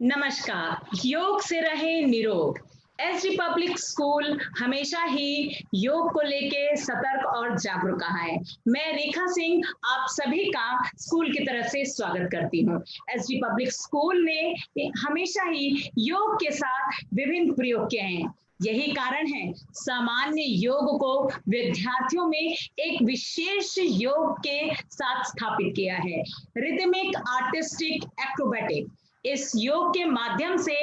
नमस्कार। योग से रहे निरोग। एस पब्लिक स्कूल हमेशा ही योग को लेके सतर्क और जागरूक रहा है। मैं रेखा सिंह आप सभी का स्कूल की तरफ से स्वागत करती हूँ। एस पब्लिक स्कूल ने हमेशा ही योग के साथ विभिन्न प्रयोग किए हैं। यही कारण है सामान्य योग को विद्यार्थियों में एक विशेष योग के साथ स्थापित किया है। Rhythmic, artistic, acrobatic. इस योग के माध्यम से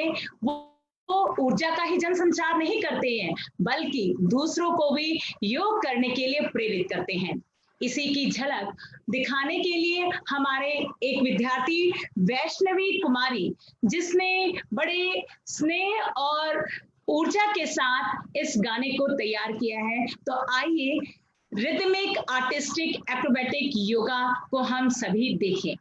वो ऊर्जा का ही जनसंचार नहीं करते हैं, बल्कि दूसरों को भी योग करने के लिए प्रेरित करते हैं। इसी की झलक दिखाने के लिए हमारे एक विद्यार्थी वैष्णवी कुमारी, जिसने बड़े स्नेह और ऊर्जा के साथ इस गाने को तैयार किया है। तो आइए रिदमिक, आर्टिस्टिक, एक्रोबैटिक योगा को हम सभी देखें।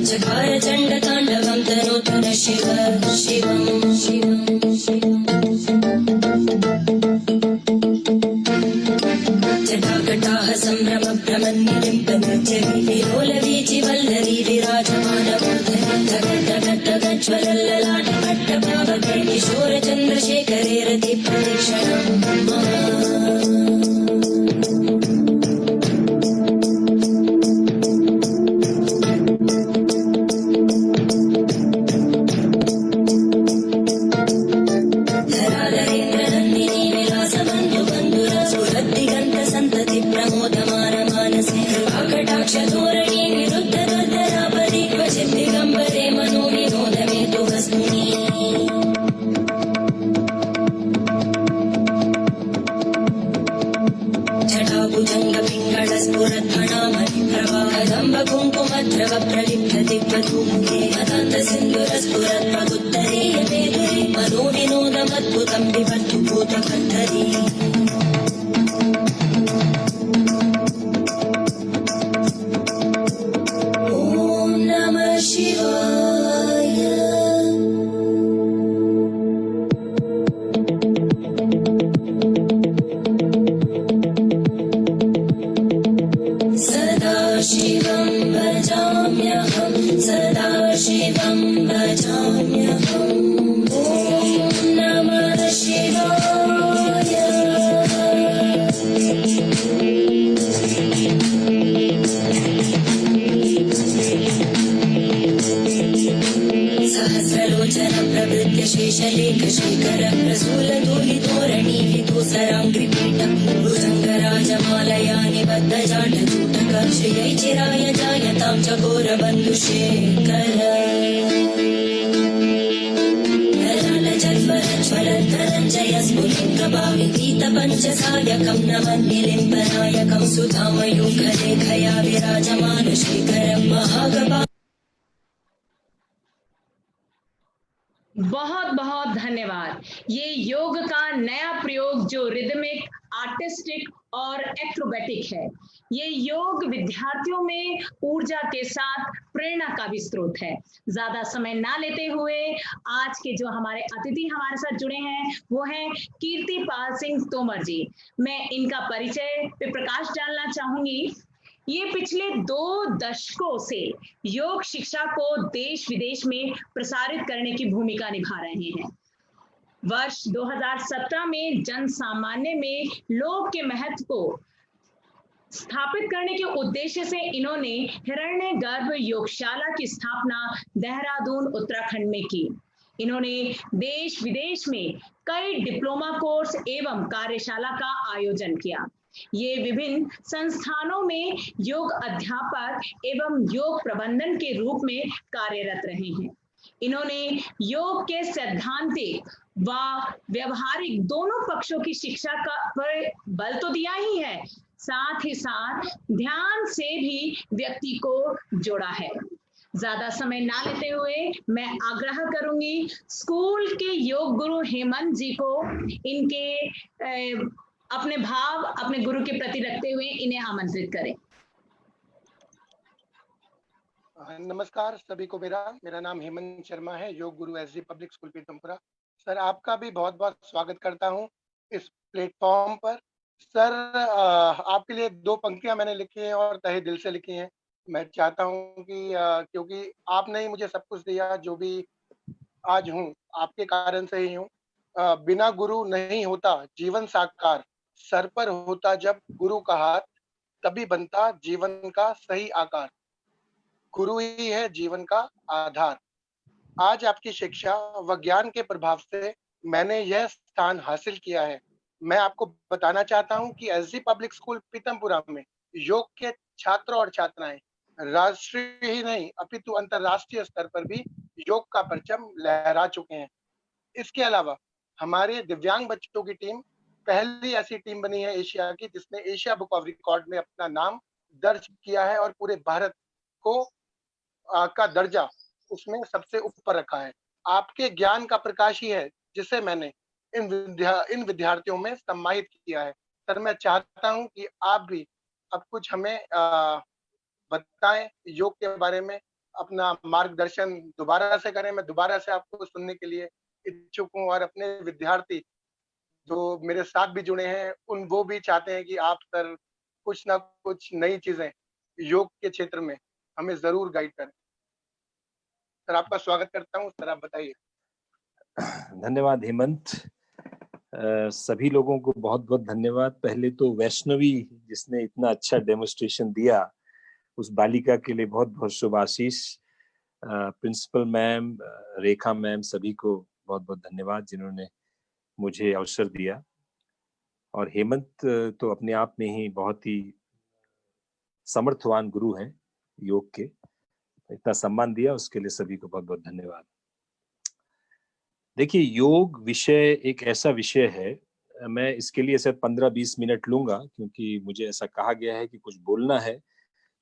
चकारचण्डताण्डवं तनोतु न शिव शिवं शिवं शिवं जटाकटाः सम्भ्रमभ्रमन्निलिम्पनिर्जरी विलोलवीचिवल्लरी विराजमानमूर्धनि धगद्धगद्धगज्ज्वलल्ललाटभट्टभावके किशोरचन्द्रशेखरे रतिप्रदक्षिणम् धोरणी निरुद्ध दुर्धरापरि क्वचित् दिगम्बरे मनो विनोदमे तु वस्तुनि जटाभुजङ्ग पिङ्गळ स्फुरद्भणामणि प्रवाहदम्ब कुङ्कुमद्रव प्रलिप्त दिग्वधूमुखे मदान्त सिन्दुर स्फुरत् प्रगुत्तरे यमेदुरे मनो विनोदमद्भुतं विभर्तु भूतकन्धरी शिवं भजाम्यहं सदा शिवं भजाम्यहम् ॐ नमः शिवाय सहस्रलोचन प्रवृत्य शेषलेखशेखर प्रसूलधूलितोरणी विदूसराङ्घ्रिपीठं भुजङ्गराजमालया निबद्धजाटजूटक श्रियै चिराय जायतां चकोरबन्धुशेखर ज्वलद्धरञ्जय स्फुलिङ्गभाविपीतपञ्चसायकं नमन्निलिम्बनायकं सुधामयूखलेखया विराजमानशेखरं महागभा। बहुत बहुत धन्यवाद। ये योग का नया प्रयोग जो रिदमिक, आर्टिस्टिक और एक्रोबैटिक है, ये योग विद्यार्थियों में ऊर्जा के साथ प्रेरणा का भी स्रोत है। ज्यादा समय ना लेते हुए आज के जो हमारे अतिथि हमारे साथ जुड़े हैं वो हैं कीर्तिपाल सिंह तोमर जी। मैं इनका परिचय पे प्रकाश डालना चाहूंगी। ये पिछले 2 दशकों से योग शिक्षा को देश विदेश में प्रसारित करने की भूमिका निभा रहे हैं। वर्ष 2017 में जन सामान्य में योग के महत्व को स्थापित करने के उद्देश्य से इन्होंने हिरण्यगर्भ योगशाला की स्थापना देहरादून, उत्तराखंड में की। इन्होंने देश विदेश में कई डिप्लोमा कोर्स एवं कार्यशाला का आयोजन किया। ये विभिन्न संस्थानों में योग अध्यापक एवं योग प्रबंधन के रूप में कार्यरत रहे हैं। इन्होंने योग के सैद्धांतिक व व्यवहारिक दोनों पक्षों की शिक्षा का पर बल तो दिया ही है, साथ ही साथ ध्यान से भी व्यक्ति को जोड़ा है। ज्यादा समय ना लेते हुए मैं आग्रह करूंगी स्कूल के योग गुरु हेमंत जी को इनके अपने भाव अपने गुरु के प्रति रखते हुए इन्हें आमंत्रित करें। नमस्कार सभी को। मेरा नाम हेमंत शर्मा है, yoga guru SG public school Pitampura. Sir, आपका भी बहुत बहुत स्वागत करता हूं इस प्लेटफॉर्म पर। सर, आपके लिए 2 पंक्तियां मैंने लिखी हैं और तहे दिल से लिखी हैं। मैं चाहता हूं कि क्योंकि आपने ही मुझे सब कुछ दिया, जो भी आज हूँ आपके कारण से ही हूँ। बिना गुरु नहीं होता जीवन साकार, सर पर होता जब गुरु का हाथ, तभी बनता जीवन का सही आकार। गुरु ही है जीवन का आधार। आज आपकी शिक्षा व ज्ञान के प्रभाव से मैंने यह स्थान हासिल किया है। मैं आपको बताना चाहता हूं कि एसजी पब्लिक स्कूल पीतमपुरा में योग के छात्र और छात्राएं राष्ट्रीय ही नहीं अपितु अंतरराष्ट्रीय स्तर पर भी योग का परचम लहरा चुके हैं। इसके अलावा हमारे दिव्यांग बच्चों की टीम पहली ऐसी टीम बनी है एशिया की जिसने एशिया बुक ऑफ रिकॉर्ड में अपना नाम दर्ज किया है और पूरे भारत को का दर्जा उसमें सबसे ऊपर रखा है। आपके ज्ञान का प्रकाश ही है जिसे मैंने इन विद्यार्थियों में सम्मानित किया है। सर, मैं चाहता हूं कि आप भी अब कुछ हमें बताएं योग के बारे में, अपना मार्गदर्शन दोबारा से करें। मैं दोबारा से आपको सुनने के लिए इच्छुक हूं और अपने विद्यार्थी जो मेरे साथ भी जुड़े हैं वो भी चाहते हैं कि आप सर कुछ ना कुछ नई चीजें योग के क्षेत्र में हमें जरूर गाइड करें। सर, आपका स्वागत करता हूँ। सर, आप बताइए। धन्यवाद हेमंत। सभी लोगों को बहुत बहुत धन्यवाद। पहले तो वैष्णवी जिसने इतना अच्छा डेमोन्स्ट्रेशन दिया, उस बालिका के लिए बहुत बहुत शुभ आशीष। प्रिंसिपल मैम, रेखा मैम, सभी को बहुत बहुत धन्यवाद जिन्होंने मुझे अवसर दिया। और हेमंत तो अपने आप में ही बहुत ही समर्थवान गुरु हैं योग के, इतना सम्मान दिया उसके लिए सभी को बहुत बहुत धन्यवाद। देखिए, योग विषय एक ऐसा विषय है, मैं इसके लिए सिर्फ 15-20 मिनट लूंगा क्योंकि मुझे ऐसा कहा गया है कि कुछ बोलना है।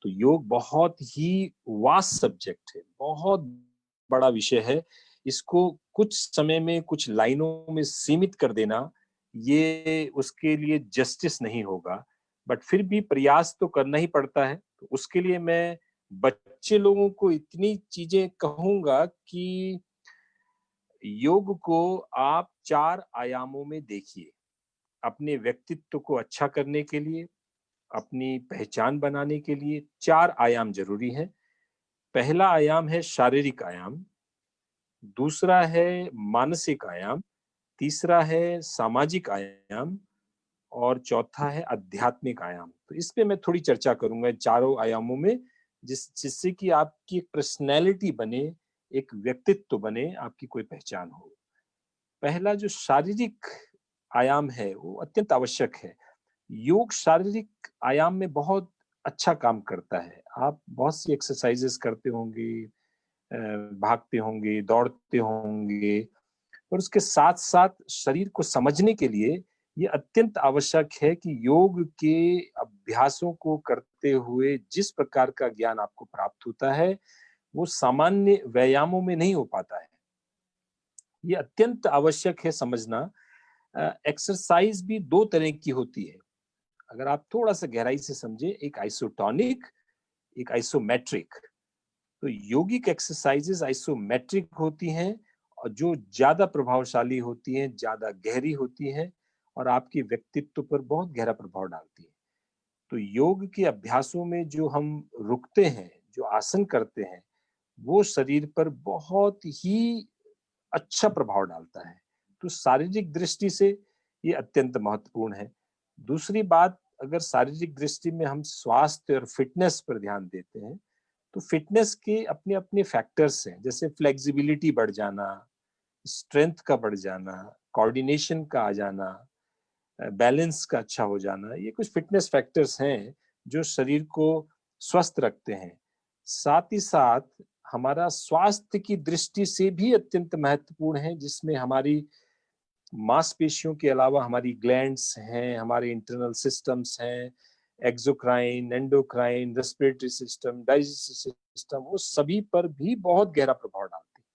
तो योग बहुत ही वास्ट सब्जेक्ट है, बहुत बड़ा विषय है। इसको कुछ समय में कुछ लाइनों में सीमित कर देना ये उसके लिए जस्टिस नहीं होगा, बट फिर भी प्रयास तो करना ही पड़ता है। तो उसके लिए मैं बच्चे लोगों को इतनी चीजें कहूंगा कि योग को आप 4 आयामों में देखिए। अपने व्यक्तित्व को अच्छा करने के लिए, अपनी पहचान बनाने के लिए 4 आयाम जरूरी हैं। पहला आयाम है शारीरिक आयाम, दूसरा है मानसिक आयाम, तीसरा है सामाजिक आयाम और चौथा है आध्यात्मिक आयाम। तो इस पे मैं थोड़ी चर्चा करूंगा चारों आयामों में, जिससे कि आपकी एक पर्सनैलिटी बने, एक व्यक्तित्व बने, आपकी कोई पहचान हो। पहला जो शारीरिक आयाम है वो अत्यंत आवश्यक है। योग शारीरिक आयाम में बहुत अच्छा काम करता है। आप बहुत सी एक्सरसाइजेस करते होंगे, भागते होंगे, दौड़ते होंगे, और उसके साथ साथ शरीर को समझने के लिए ये अत्यंत आवश्यक है कि योग के अभ्यासों को करते हुए जिस प्रकार का ज्ञान आपको प्राप्त होता है वो सामान्य व्यायामों में नहीं हो पाता है। ये अत्यंत आवश्यक है समझना। एक्सरसाइज भी 2 तरह की होती है, अगर आप थोड़ा सा गहराई से समझे, एक आइसोटोनिक, एक आइसोमेट्रिक। तो योगिक एक्सरसाइजेस आइसोमेट्रिक होती हैं और जो ज्यादा प्रभावशाली होती हैं, ज्यादा गहरी होती हैं और आपके व्यक्तित्व पर बहुत गहरा प्रभाव डालती है। तो योग के अभ्यासों में जो हम रुकते हैं, जो आसन करते हैं, वो शरीर पर बहुत ही अच्छा प्रभाव डालता है। तो शारीरिक दृष्टि से ये अत्यंत महत्वपूर्ण है। दूसरी बात, अगर शारीरिक दृष्टि में हम स्वास्थ्य और फिटनेस पर ध्यान देते हैं तो फिटनेस के अपने अपने फैक्टर्स हैं, जैसे फ्लेक्सिबिलिटी बढ़ जाना, स्ट्रेंथ का बढ़ जाना, कोऑर्डिनेशन का आ जाना, बैलेंस का अच्छा हो जाना। ये कुछ फिटनेस फैक्टर्स हैं जो शरीर को स्वस्थ रखते हैं। साथ ही साथ हमारा स्वास्थ्य की दृष्टि से भी अत्यंत महत्वपूर्ण है, जिसमें हमारी मांसपेशियों के अलावा हमारी ग्लैंड्स हैं, हमारे इंटरनल सिस्टम्स हैं, exocrine, endocrine, respiratory system, digestive system, वो सभी पर भी बहुत गहरा प्रभाव डालती है।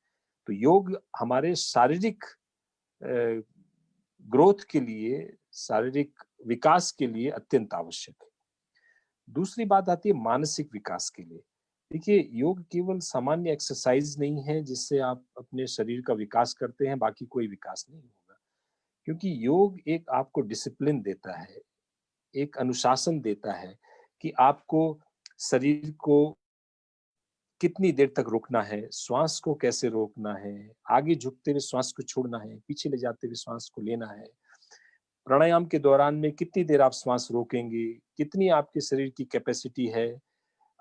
तो योग हमारे शारीरिक ग्रोथ के लिए, शारीरिक विकास के लिए अत्यंत आवश्यक है। दूसरी बात आती है मानसिक विकास के लिए। देखिए, योग केवल सामान्य एक्सरसाइज नहीं है जिससे आप अपने शरीर का विकास करते हैं, बाकी कोई विकास नहीं होगा। क्योंकि योग एक आपको डिसिप्लिन देता है, एक अनुशासन देता है कि आपको शरीर को कितनी देर तक रोकना है, श्वास को कैसे रोकना है, आगे झुकते हुए श्वास को छोड़ना है, पीछे ले जाते हुए श्वास को लेना है। प्राणायाम के दौरान में कितनी देर आप श्वास रोकेंगे, कितनी आपके शरीर की कैपेसिटी है,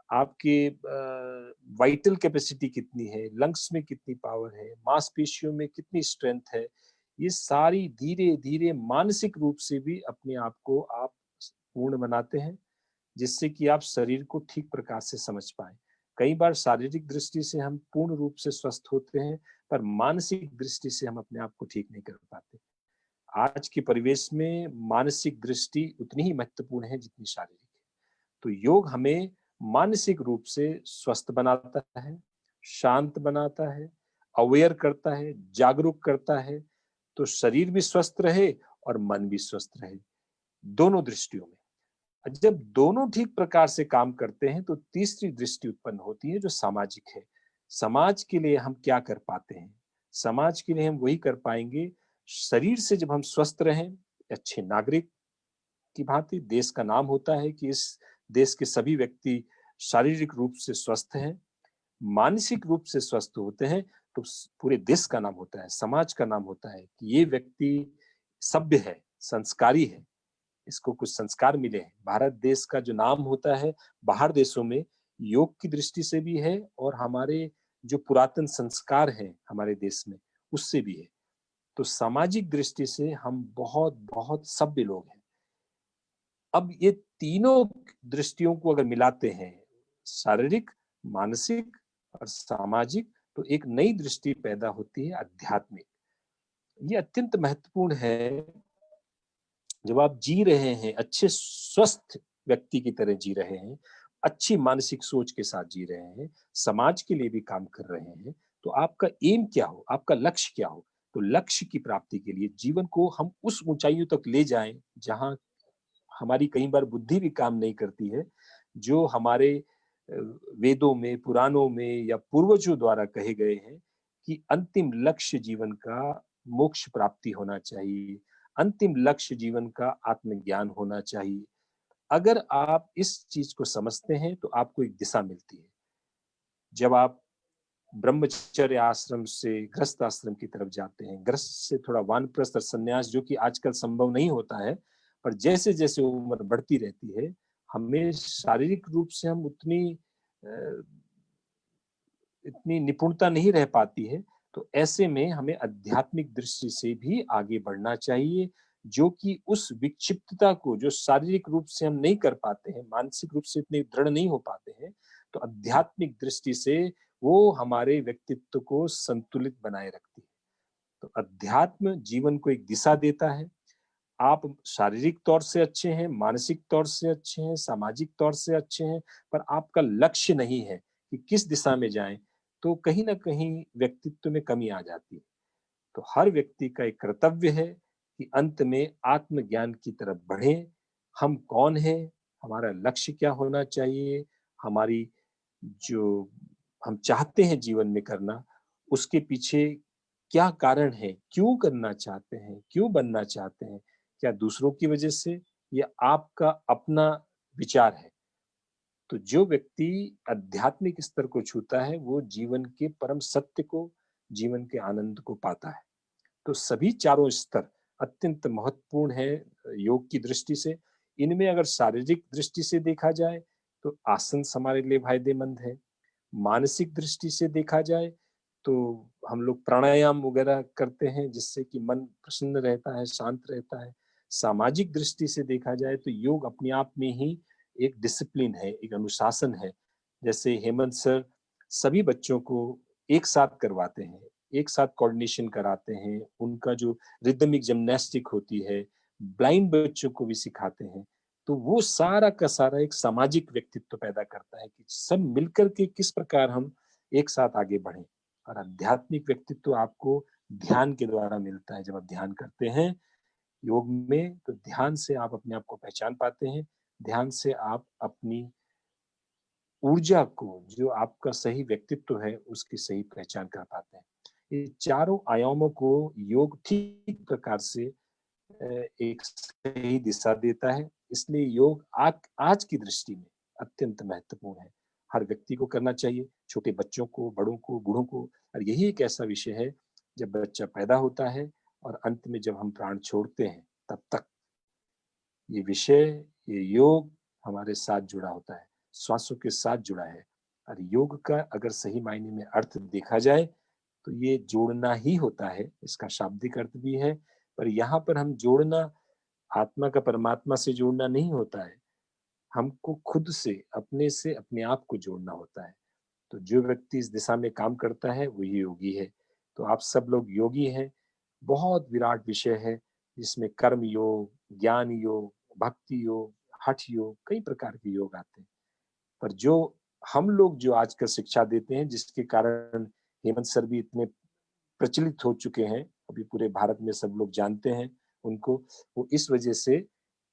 आपके वाइटल कैपेसिटी कितनी है, लंग्स में कितनी पावर है, मांसपेशियों में कितनी स्ट्रेंथ है, ये सारी धीरे धीरे मानसिक रूप से भी अपने आप को आप पूर्ण बनाते हैं, जिससे कि आप शरीर को ठीक प्रकार से समझ पाए। कई बार शारीरिक दृष्टि से हम पूर्ण रूप से स्वस्थ होते हैं, पर मानसिक दृष्टि से हम अपने आप को ठीक नहीं कर पाते। आज के परिवेश में मानसिक दृष्टि उतनी ही महत्वपूर्ण है जितनी शारीरिक है। तो योग हमें मानसिक रूप से स्वस्थ बनाता है, शांत बनाता है, अवेयर करता है, जागरूक करता है, तो शरीर भी स्वस्थ रहे और मन भी स्वस्थ रहे, दोनों दृष्टियों में। जब दोनों ठीक प्रकार से काम करते हैं तो तीसरी दृष्टि उत्पन्न होती है जो सामाजिक है। समाज के लिए हम क्या कर पाते हैं? समाज के लिए हम वही कर पाएंगे, शरीर से जब हम स्वस्थ रहें, अच्छे नागरिक की भांति देश का नाम होता है कि इस देश के सभी व्यक्ति शारीरिक रूप से स्वस्थ हैं, मानसिक रूप से स्वस्थ होते हैं, तो पूरे देश का नाम होता है, समाज का नाम होता है कि ये व्यक्ति सभ्य है, संस्कारी है, इसको कुछ संस्कार मिले हैं। भारत देश का जो नाम होता है बाहर देशों में, योग की दृष्टि से भी है और हमारे जो पुरातन संस्कार हैं हमारे देश में, उससे भी है। तो सामाजिक दृष्टि से हम बहुत बहुत सभ्य लोग हैं। अब ये तीनों दृष्टियों को अगर मिलाते हैं, शारीरिक, मानसिक और सामाजिक, तो एक नई दृष्टि पैदा होती है आध्यात्मिक। ये अत्यंत महत्वपूर्ण है। जब आप जी रहे हैं, अच्छे स्वस्थ व्यक्ति की तरह जी रहे हैं, अच्छी मानसिक सोच के साथ जी रहे हैं, समाज के लिए भी काम कर रहे हैं, तो आपका एम क्या हो, आपका लक्ष्य क्या हो? तो लक्ष्य की प्राप्ति के लिए जीवन को हम उस ऊंचाइयों तक ले जाएं जहां हमारी कई बार बुद्धि भी काम नहीं करती है, जो हमारे वेदों में, पुराणों में या पूर्वजों द्वारा कहे गए हैं कि अंतिम लक्ष्य जीवन का मोक्ष प्राप्ति होना चाहिए, अंतिम लक्ष्य जीवन का आत्मज्ञान होना चाहिए। अगर आप इस चीज को समझते हैं तो आपको एक दिशा मिलती है। जब आप ब्रह्मचर्य आश्रम से गृहस्थ आश्रम की तरफ जाते हैं, गृहस्थ से थोड़ा वानप्रस्थ और संन्यास, जो कि आजकल संभव नहीं होता है, पर जैसे जैसे उम्र बढ़ती रहती है, हमें शारीरिक रूप से हम इतनी निपुणता नहीं रह पाती है, तो ऐसे में हमें आध्यात्मिक दृष्टि से भी आगे बढ़ना चाहिए, जो कि उस विक्षिप्तता को, जो शारीरिक रूप से हम नहीं कर पाते हैं, मानसिक रूप से इतने दृढ़ नहीं हो पाते हैं, तो आध्यात्मिक दृष्टि से वो हमारे व्यक्तित्व को संतुलित बनाए रखती है। तो अध्यात्म जीवन को एक दिशा देता है। आप शारीरिक तौर से अच्छे हैं, मानसिक तौर से अच्छे हैं, सामाजिक तौर से अच्छे हैं, पर आपका लक्ष्य नहीं है कि किस दिशा में जाएं, तो कहीं ना कहीं व्यक्तित्व में कमी आ जाती है। तो हर व्यक्ति का एक कर्तव्य है कि अंत में आत्मज्ञान की तरफ बढ़े। हम कौन हैं, हमारा लक्ष्य क्या होना चाहिए, हमारी जो हम चाहते हैं जीवन में करना, उसके पीछे क्या कारण है, क्यों करना चाहते हैं, क्यों बनना चाहते हैं, क्या दूसरों की वजह से या आपका अपना विचार है? तो जो व्यक्ति आध्यात्मिक स्तर को छूता है, वो जीवन के परम सत्य को, जीवन के आनंद को पाता है। तो सभी चारों स्तर अत्यंत महत्वपूर्ण है योग की दृष्टि से। इनमें अगर शारीरिक दृष्टि से देखा जाए तो आसन हमारे लिए फायदेमंद है। मानसिक दृष्टि से देखा जाए तो हम लोग प्राणायाम वगैरह करते हैं जिससे कि मन प्रसन्न रहता है, शांत रहता है। सामाजिक दृष्टि से देखा जाए तो योग अपने आप में ही एक डिसिप्लिन है, एक अनुशासन है। जैसे हेमंत सर सभी बच्चों को एक साथ करवाते हैं, एक साथ कोऑर्डिनेशन कराते हैं, उनका जो रिदमिक जिम्नास्टिक होती है, ब्लाइंड बच्चों को भी सिखाते हैं, तो वो सारा का सारा एक सामाजिक व्यक्तित्व पैदा करता है कि सब मिलकर के किस प्रकार हम एक साथ आगे बढ़ें। और आध्यात्मिक व्यक्तित्व आपको ध्यान के द्वारा मिलता है। जब आप ध्यान करते हैं योग में, तो ध्यान से आप अपने आप को पहचान पाते हैं, ध्यान से आप अपनी ऊर्जा को, जो आपका सही व्यक्तित्व है, उसकी सही पहचान कर पाते हैं। ये चारों आयामों को योग ठीक प्रकार से एक सही दिशा देता है। इसलिए योग आज की दृष्टि में अत्यंत महत्वपूर्ण है। हर व्यक्ति को करना चाहिए, छोटे बच्चों को, बड़ों को, बूढ़ों को। और यही एक ऐसा विषय है, जब बच्चा पैदा होता है और अंत में जब हम प्राण छोड़ते हैं, तब तक ये विषय, ये योग हमारे साथ जुड़ा होता है, श्वासों के साथ जुड़ा है। और योग का अगर सही मायने में अर्थ देखा जाए तो ये जोड़ना ही होता है। इसका शाब्दिक अर्थ भी है, पर यहाँ पर हम जोड़ना आत्मा का परमात्मा से जोड़ना नहीं होता है, हमको खुद से, अपने आप को जोड़ना होता है। तो जो व्यक्ति इस दिशा में काम करता है वही योगी है। तो आप सब लोग योगी हैं। बहुत विराट विषय है, जिसमें कर्म योग, ज्ञान योग, भक्ति योग, हठ योग, कई प्रकार के योग आते हैं। पर जो हम लोग जो आजकल शिक्षा देते हैं, जिसके कारण हेमंत सर भी इतने प्रचलित हो चुके हैं, अभी पूरे भारत में सब लोग जानते हैं उनको, वो इस वजह से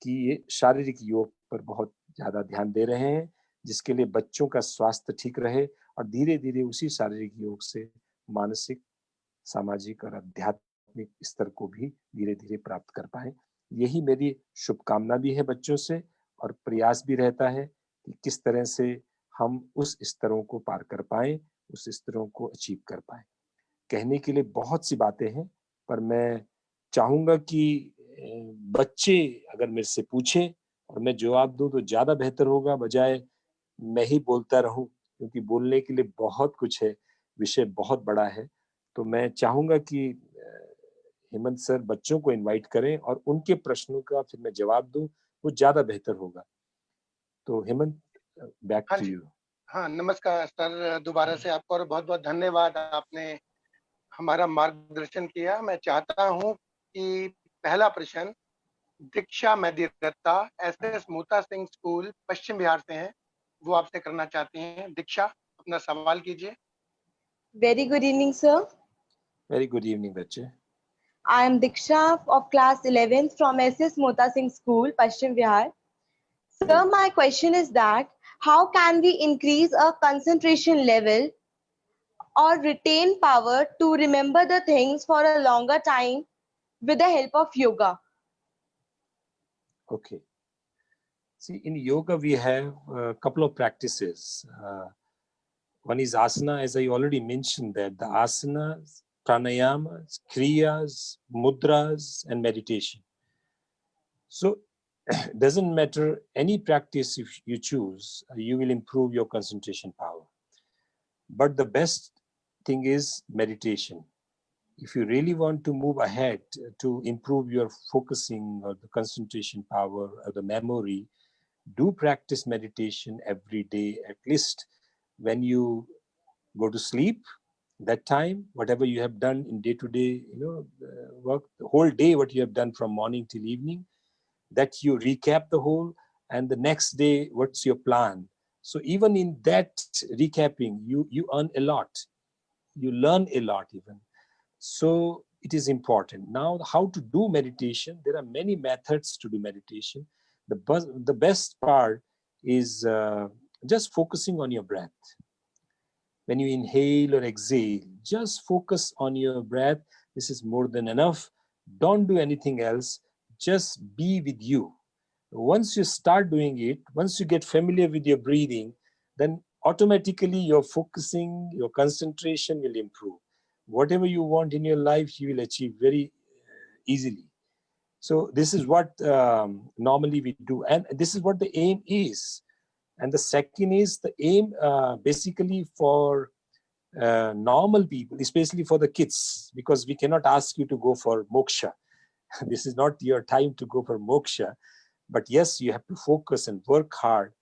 कि ये शारीरिक योग पर बहुत ज्यादा ध्यान दे रहे हैं, जिसके लिए बच्चों का स्वास्थ्य ठीक रहे और धीरे धीरे उसी शारीरिक योग से मानसिक, सामाजिक और आध्यात्मिक स्तर को भी धीरे धीरे प्राप्त कर पाए। यही मेरी शुभकामना भी है बच्चों से, और प्रयास भी रहता है कि किस तरह से हम उस स्तरों को पार कर पाए, उस स्तरों को अचीव कर पाए। कहने के लिए बहुत सी बातें हैं, पर मैं चाहूंगा कि बच्चे अगर मेरे से पूछें और मैं जवाब दूं तो ज्यादा बेहतर होगा, बजाय मैं ही बोलता रहूं, क्योंकि बोलने के लिए बहुत कुछ है, विषय बहुत बड़ा है। तो मैं चाहूंगा कि हेमंत सर बच्चों को इनवाइट करें और उनके प्रश्नों का फिर मैं जवाब दूं, वो ज्यादा बेहतर होगा। तो हेमंत, बैक हाँ टू जी। यू। हाँ, नमस्कार सर, दोबारा से आपको और बहुत बहुत धन्यवाद, आपने हमारा मार्गदर्शन किया। मैं चाहता हूँ कि पहला प्रश्न दीक्षा मेहदी-दत्ता, एसएस मोता सिंह स्कूल, पश्चिम बिहार से हैं, वो आपसे करना चाहती हैं। दीक्षा, अपना सवाल कीजिए। Very good evening, sir. Very good evening बच्चे। I am Diksha of class 11th from SS Mota Singh School, Pashchim Bihar. Sir, my question is that how can we increase our concentration level or retain power to remember the things for a longer time with the help of yoga? Okay. See, in yoga we have a couple of practices. One is asana, as I already mentioned that the asanas, pranayamas, kriyas, mudras, and meditation. So, doesn't matter any practice if you choose, you will improve your concentration power. But the best thing is meditation. If you really want to move ahead to improve your focusing or the concentration power or the memory, do practice meditation every day, at least when you go to sleep. That time, whatever you have done in day-to-day, work, the whole day, what you have done from morning till evening, that you recap the whole, and the next day, what's your plan? So even in that recapping, you earn a lot, you learn a lot even. So it is important. Now, how to do meditation? There are many methods to do meditation. The best part is just focusing on your breath. When you inhale or exhale, just focus on your breath. This is more than enough. Don't do anything else. Just be with you. Once you start doing it, once you get familiar with your breathing, then automatically your focusing, your concentration will improve. Whatever you want in your life, you will achieve very easily. So this is what normally we do. And this is what the aim is. And the second is the aim basically for normal people, especially for the kids, because we cannot ask you to go for moksha. This is not your time to go for moksha. But yes, you have to focus and work hard.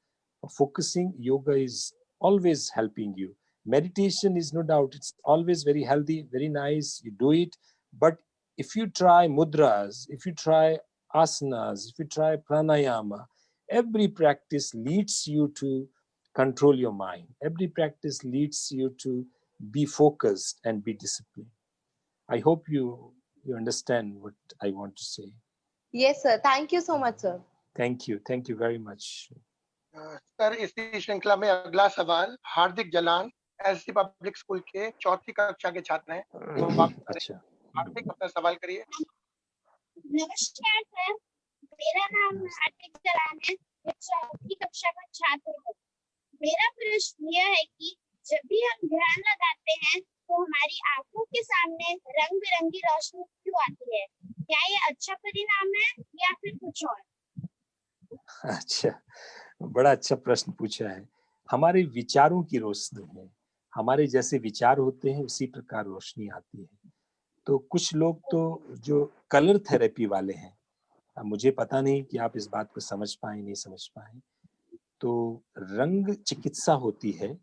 Focusing yoga is always helping you. Meditation is no doubt, it's always very healthy, very nice, you do it. But if you try mudras, if you try asanas, if you try pranayama, every practice leads you to control your mind. Every practice leads you to be focused and be disciplined. I hope you understand what I want to say. Yes, sir. Thank you so much, sir. Thank you very much. Sir इसी श्रृंखला में अगला सवाल हार्दिक Jalan SD public school के चौथी कक्षा के छात्र हैं। तो आप अच्छा, हार्दिक अपना सवाल करिए। नमस्कार सर, मेरा नाम हार्दिक जलान है, मैं चौथी कक्षा का छात्र हूँ। मेरा प्रश्न यह है कि जब भी हम ध्यान लगाते हैं तो हमारी आंखों के सामने रंग बिरंगी रोशनी क्यों आती है? क्या ये अच्छा परिणाम है या फिर कुछ और? अच्छा, बड़ा अच्छा प्रश्न पूछा है। हमारे विचारों की रोशनी है, हमारे जैसे विचार होते हैं उसी प्रकार रोशनी आती है। तो कुछ लोग तो जो कलर थेरेपी वाले हैं, मुझे पता नहीं कि आप इस बात को समझ पाए नहीं समझ पाए, तो रंग चिकित्सा होती है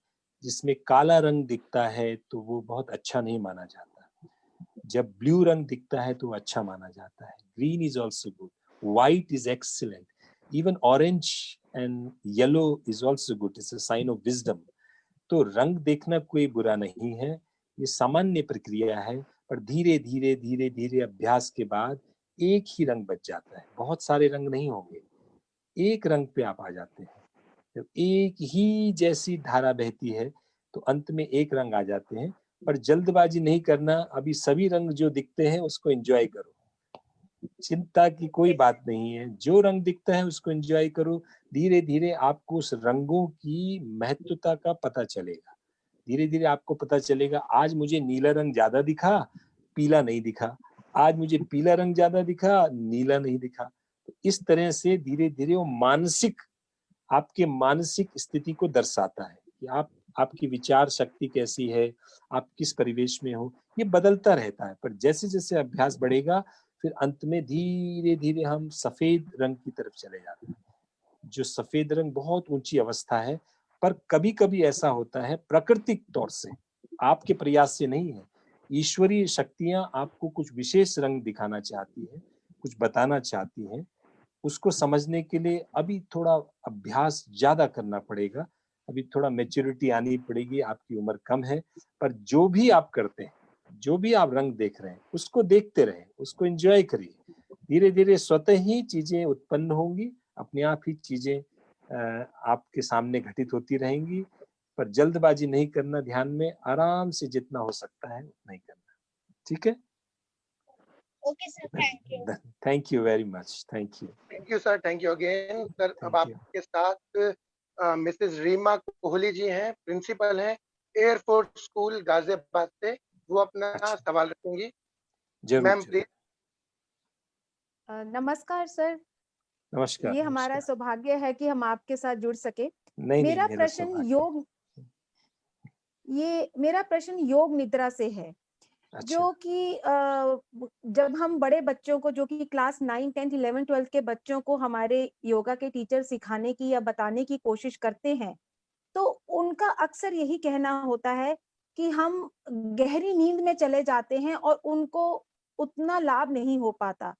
जिसमें काला रंग दिखता है तो वो बहुत अच्छा नहीं माना जाता। जब ब्लू रंग दिखता है तो अच्छा माना जाता है। Green is also good, white is excellent, even orange and yellow is also good, it's a sign of wisdom. तो रंग देखना कोई बुरा नहीं है, ये सामान्य प्रक्रिया है, पर धीरे धीरे धीरे धीरे अभ्यास के बाद एक ही रंग बच जाता है। बहुत सारे रंग नहीं होंगे, एक रंग पे आप आ जाते हैं। जब एक ही जैसी धारा बहती है तो अंत में एक रंग आ जाते हैं। पर जल्दबाजी नहीं करना, अभी सभी रंग जो दिखते हैं उसको एंजॉय करो, चिंता की कोई बात नहीं है। जो रंग दिखता है उसको एंजॉय करो, धीरे धीरे आपको उस रंगों की महत्वता का पता चलेगा। धीरे धीरे आपको पता चलेगा, आज मुझे नीला रंग ज्यादा दिखा, पीला नहीं दिखा, आज मुझे पीला रंग ज्यादा दिखा, नीला नहीं दिखा। तो इस तरह से धीरे धीरे वो मानसिक, आपके मानसिक स्थिति को दर्शाता है कि आपकी विचार शक्ति कैसी है, आप किस परिवेश में हो, ये बदलता रहता है। पर जैसे जैसे अभ्यास बढ़ेगा फिर अंत में धीरे धीरे हम सफेद रंग की तरफ चले जाते हैं। जो सफेद रंग बहुत ऊंची अवस्था है, पर कभी कभी ऐसा होता है प्राकृतिक तौर से, आपके प्रयास से नहीं है, ईश्वरीय शक्तियां आपको कुछ विशेष रंग दिखाना चाहती है, कुछ बताना चाहती है। उसको समझने के लिए अभी थोड़ा अभ्यास ज्यादा करना पड़ेगा, अभी थोड़ा मैच्योरिटी आनी पड़ेगी, आपकी उम्र कम है। पर जो भी आप करते हैं, जो भी आप रंग देख रहे हैं, उसको देखते रहें, उसको एंजॉय करिए। धीरे धीरे स्वतः ही चीजें उत्पन्न होंगी, अपने आप ही चीजें आपके सामने घटित होती रहेंगी। पर जल्दबाजी नहीं करना, ध्यान में आराम से जितना हो सकता है उतना ही करना। ठीक है? Okay sir, thank you. Thank you very much, thank you. Thank you sir, thank you again sir. अब आपके साथ मिसेस रीमा कोहली जी हैं, प्रिंसिपल हैं एयरफोर्स स्कूल गाजियाबाद से, वो अपना सवाल रखेंगी। Ma'am please. नमस्कार सर। नमस्कार। ये हमारा सौभाग्य है कि हम आपके साथ जुड़ सके। मेरा प्रश्न योग निद्रा से है। अच्छा। जो कि जब हम बड़े बच्चों को, जो कि क्लास 9, 10, 11, 12 के बच्चों को हमारे योगा के टीचर सिखाने की या बताने की कोशिश करते हैं, तो उनका अक्सर यही कहना होता है कि हम गहरी नींद में चले जाते हैं और उनको उतना लाभ नहीं हो पाता।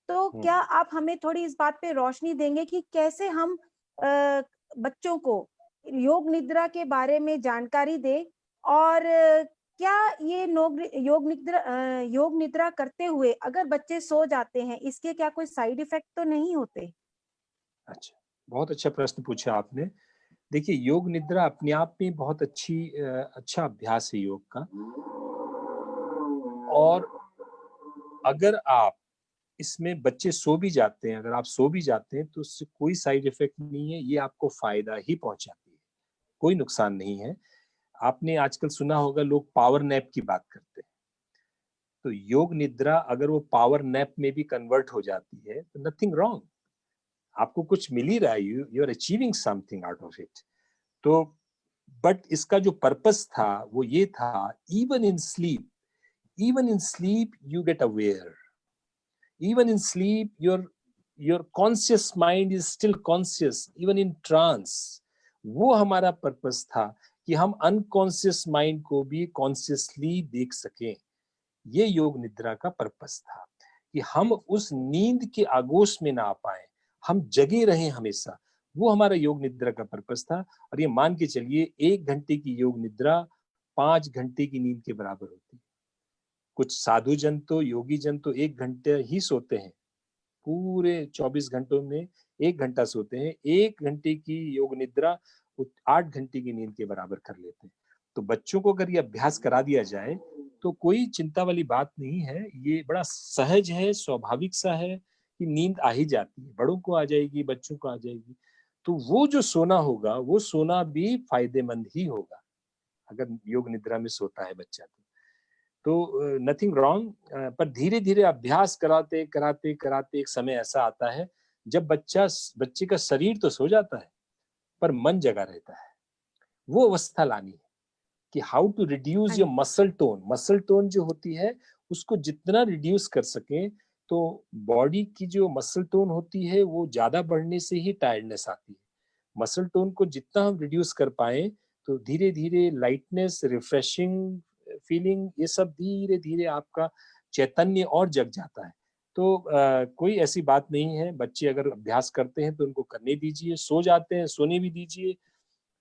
तो क्या आप हमें थोड़ी इस बात पे रोशनी देंगे कि कैसे हम बच्चों को योग निद्रा के बारे में जानकारी दें, और क्या ये योग निद्रा करते हुए अगर बच्चे सो जाते हैं, इसके क्या कोई साइड इफेक्ट तो नहीं होते? अच्छा, बहुत अच्छा प्रश्न पूछा आपने। देखिए, योग निद्रा अपने आप में बहुत अच्छा अभ्यास है योग का, और अगर आप इसमें बच्चे सो भी जाते हैं, अगर आप सो भी जाते हैं तो उससे कोई साइड इफेक्ट नहीं है, ये आपको फायदा ही पहुंचाती है, कोई नुकसान नहीं है। आपने आजकल सुना होगा लोग पावर नैप की बात करते हैं, तो योग निद्रा अगर वो पावर नैप में भी कन्वर्ट हो जाती है तो नथिंग रॉन्ग, आपको कुछ मिल ही रहा है, you are achieving something out of it. तो बट इसका जो पर्पस था वो ये था, even in sleep you get aware, even in sleep your conscious mind is still conscious, even in trance। वो हमारा पर्पस था कि हम अनकॉन्शियस माइंड को भी कॉन्शियसली देख सकें। ये योग निद्रा का पर्पस था कि हम उस नींद के आगोश में ना आ पाए, हम जगे रहें हमेशा। वो हमारा योग निद्रा का पर्पस था। और ये मान के चलिए 1 घंटे की योग निद्रा 5 घंटे की नींद के बराबर होती है। कुछ साधु जन तो, योगी जन तो 1 घंटे ही सोते हैं, पूरे 24 घंटों में 1 घंटा सोते हैं। 1 घंटे की योग निद्रा 8 घंटे की नींद के बराबर कर लेते हैं। तो बच्चों को अगर ये अभ्यास करा दिया जाए तो कोई चिंता वाली बात नहीं है। ये बड़ा सहज है, स्वाभाविक सा है कि नींद आ ही जाती है, बड़ों को आ जाएगी, बच्चों को आ जाएगी। तो वो जो सोना होगा, वो सोना भी फायदेमंद ही होगा अगर योग निद्रा में सोता है बच्चा तो नथिंग रॉन्ग। पर धीरे धीरे अभ्यास कराते कराते कराते एक समय ऐसा आता है जब बच्चे का शरीर तो सो जाता है पर मन जगा रहता है। वो अवस्था लानी है कि how to reduce your muscle tone. Muscle tone जो होती है उसको जितना रिड्यूस कर सके, तो बॉडी की जो मसल टोन होती है वो ज्यादा बढ़ने से ही टायर्डनेस आती है। मसल टोन को जितना हम रिड्यूस कर पाए तो धीरे धीरे लाइटनेस, रिफ्रेशिंग फीलिंग, ये सब धीरे धीरे आपका चैतन्य और जग जाता है। तो कोई ऐसी बात नहीं है। बच्चे अगर अभ्यास करते हैं तो उनको करने दीजिए, सो जाते हैं सोने भी दीजिए।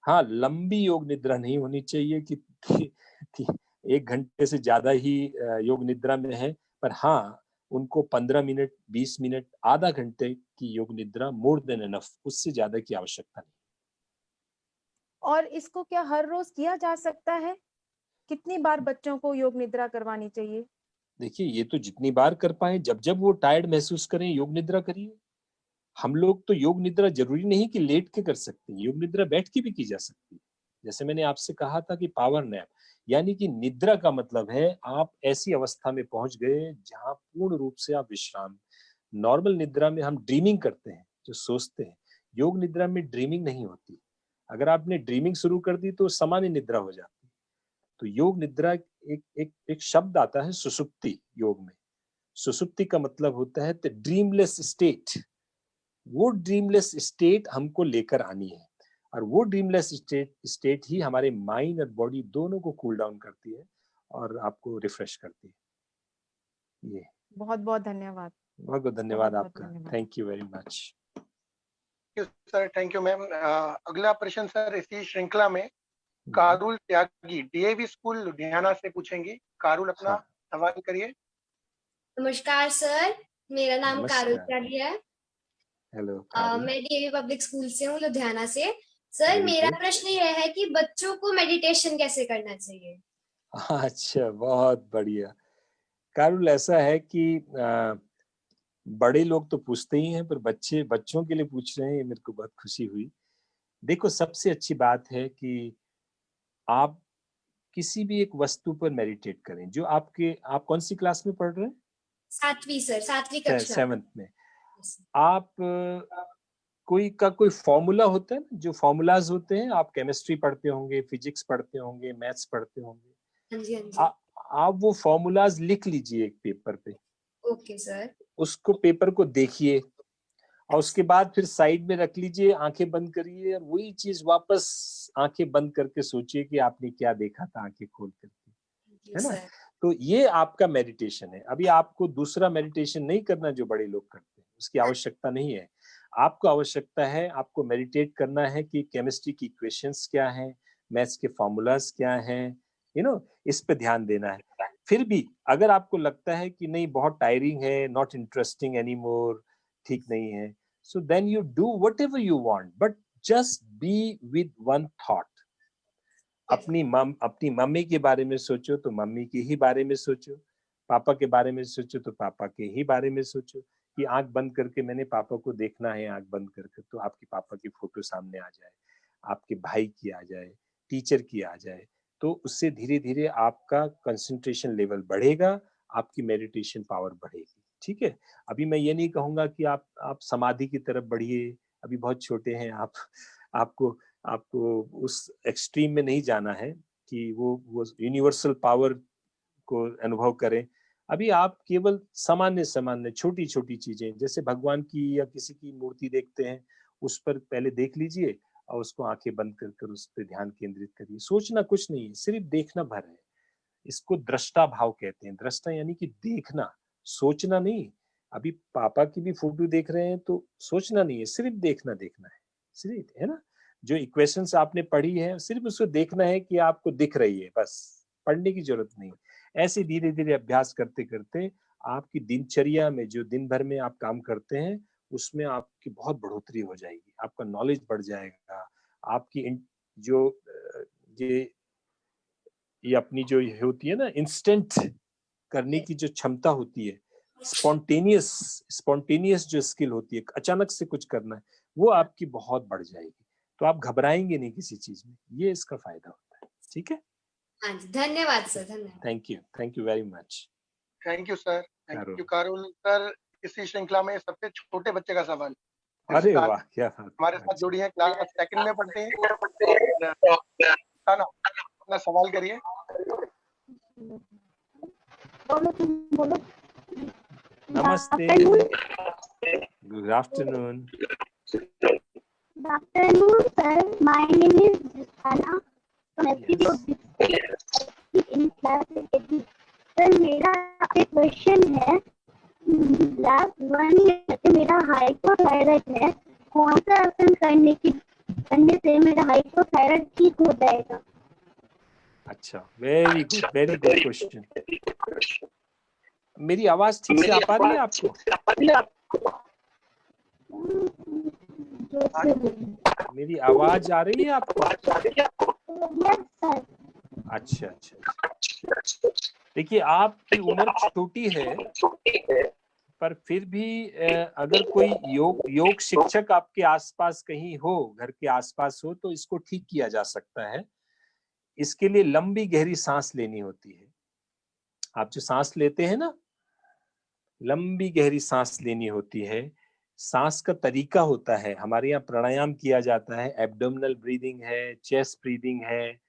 हाँ, लंबी योग निद्रा नहीं होनी चाहिए कि 1 घंटे से ज्यादा ही योग निद्रा में है। पर हाँ, उनको 15 मिनट, 20 मिनट, आधा घंटे की योग निद्रा मोर देन एनफ, उससे ज्यादा की आवश्यकता नहीं। और इसको क्या हर रोज किया जा सकता है? कितनी बार बच्चों को योग निद्रा करवानी चाहिए? देखिए, ये तो जितनी बार कर पाए, जब जब वो टायर्ड महसूस करें योग निद्रा करिए। हम लोग तो योग निद्रा जरूरी नहीं कि लेट के कर सकते हैं, योग निद्रा बैठ के भी की जा सकती है। जैसे मैंने आपसे कहा था कि पावर नैप, यानी कि निद्रा का मतलब है आप ऐसी अवस्था में पहुंच गए जहां पूर्ण रूप से आप विश्राम। नॉर्मल निद्रा में हम ड्रीमिंग करते हैं, जो सोचते हैं। योग निद्रा में ड्रीमिंग नहीं होती। अगर आपने ड्रीमिंग शुरू कर दी तो सामान्य निद्रा हो जाती है। तो योग निद्रा एक शब्द आता है सुषुप्ति योग में। सुषुप्ति का मतलब होता है द ड्रीमलेस स्टेट। वो ड्रीमलेस स्टेट हमको लेकर आनी है, और वो ड्रीमलेस स्टेट ही हमारे माइंड और बॉडी दोनों को कूल डाउन करती है और आपको रिफ्रेश करती है। ये बहुत बहुत धन्यवाद। बहुत बहुत धन्यवाद बहुत आपका। धन्यवाद। Thank you very much. Sir, thank you ma'am. अगला प्रश्न सर इसी श्रृंखला में कारुल त्यागी डीएवी स्कूल लुधियाना से पूछेंगी। कारुल, अपना सवाल करिए। नमस्कार सर, मेरा नाम नमस्कार। कारुल त्यागी है। हेलो मैं डीएवी पब्लिक स्कूल से हूँ, लुधियाना से। सर, Very मेरा good. प्रश्न यह है कि बच्चों को मेडिटेशन कैसे करना चाहिए? अच्छा, बहुत बढ़िया। कारुल, ऐसा है कि बड़े लोग तो पूछते ही हैं, पर बच्चों के लिए पूछ रहे हैं, ये मेरे को बहुत खुशी हुई। देखो, सबसे अच्छी बात है कि आप किसी भी एक वस्तु पर मेडिटेट करें जो आप कौन सी क्लास में पढ़ रहे हैं? 7वीं सर, 7वीं कक्षा। 7th में। आप कोई फॉर्मूला होता है ना, जो फॉर्मूलाज होते हैं, आप केमिस्ट्री पढ़ते होंगे, फिजिक्स पढ़ते होंगे, मैथ्स पढ़ते होंगे। हाँ जी, हाँ जी। आप वो फॉर्मूलाज लिख लीजिए एक पेपर पे। Okay sir. उसको पेपर को देखिए और उसके बाद फिर साइड में रख लीजिए, आंखें बंद करिए और वही चीज वापस आंखें बंद करके सोचिए कि आपने क्या देखा था आंखें खोल करके, है ना? तो ये आपका मेडिटेशन है। अभी आपको दूसरा मेडिटेशन नहीं करना जो बड़े लोग करते हैं, उसकी आवश्यकता नहीं है। आपको आवश्यकता है, आपको मेडिटेट करना है कि केमिस्ट्री की इक्वेशंस क्या हैं, मैथ्स के फॉर्मूलाज क्या हैं, इस पे ध्यान देना है। फिर भी अगर आपको लगता है कि नहीं, बहुत टायरिंग है, नॉट इंटरेस्टिंग एनी मोर, ठीक नहीं है, so then you do whatever you want, but just be with one thought. अपनी मम्मी के बारे में सोचो तो मम्मी के ही बारे में सोचो, पापा के बारे में सोचो तो पापा के ही बारे में सोचो कि आंख बंद करके मैंने पापा को देखना है। आंख बंद करके तो आपके पापा की फोटो सामने आ जाए, आपके भाई की आ जाए, टीचर की आ जाए, तो उससे धीरे धीरे आपका कंसंट्रेशन लेवल बढ़ेगा, आपकी मेडिटेशन पावर बढ़ेगी। ठीक है? अभी मैं ये नहीं कहूंगा कि आप समाधि की तरफ बढ़िए, अभी बहुत छोटे हैं आप। आपको उस एक्सट्रीम में नहीं जाना है कि वो यूनिवर्सल पावर को अनुभव करें। अभी आप केवल सामान्य छोटी छोटी चीजें, जैसे भगवान की या किसी की मूर्ति देखते हैं, उस पर पहले देख लीजिए और उसको आंखें बंद कर उस पर ध्यान केंद्रित करिए। सोचना कुछ नहीं है, सिर्फ देखना भर है। इसको दृष्टा भाव कहते हैं। दृष्टा यानी कि देखना, सोचना नहीं। अभी पापा की भी फोटो देख रहे हैं तो सोचना नहीं है, सिर्फ देखना है, सिर्फ, है ना। जो इक्वेशंस आपने पढ़ी है सिर्फ उसको देखना है कि आपको दिख रही है, बस पढ़ने की जरूरत नहीं। ऐसे धीरे धीरे अभ्यास करते करते आपकी दिनचर्या में जो दिन भर में आप काम करते हैं उसमें आपकी बहुत बढ़ोतरी हो जाएगी, आपका नॉलेज बढ़ जाएगा। आपकी जो ये अपनी जो होती है ना इंस्टेंट करने की जो क्षमता होती है, स्पॉन्टेनियस जो स्किल होती है, अचानक से कुछ करना है, वो आपकी बहुत बढ़ जाएगी। तो आप घबराएंगे नहीं किसी चीज में, ये इसका फायदा होता है। ठीक है, हाँ जी, धन्यवाद सर, धन्यवाद। Thank you very much. Thank you sir, thank you Karul sir. इसी श्रृंखला में सबसे छोटे बच्चे का सवाल। अरे वाह, क्या बात। हमारे साथ जुड़ी है, क्लास सेकंड में पढ़ते हैं। अपना सवाल करिए। नमस्ते, good afternoon. Good afternoon, sir. My name is Jisana from in class 8. Sir, मेरा एक क्वेश्चन है। लास्ट 1 ईयर से मेरा हाइपोथायराइड है। कौन सा आसन करने से मेरा हाइपोथायराइड ठीक हो जाएगा? अच्छा, वेरी गुड क्वेश्चन। मेरी आवाज ठीक से आ पा रही है आपको? मेरी आवाज आ रही है आपको? अच्छा। देखिए, आपकी उम्र छोटी है, पर फिर भी अगर कोई योग शिक्षक आपके आसपास कहीं हो, घर के आसपास हो, तो इसको ठीक किया जा सकता है। इसके लिए लंबी गहरी सांस लेनी होती है। आप जो सांस लेते हैं ना, लंबी गहरी सांस लेनी होती है। सांस का तरीका होता है, हमारे यहाँ प्राणायाम किया जाता है, एब्डोमिनल ब्रीदिंग है, चेस्ट ब्रीदिंग है,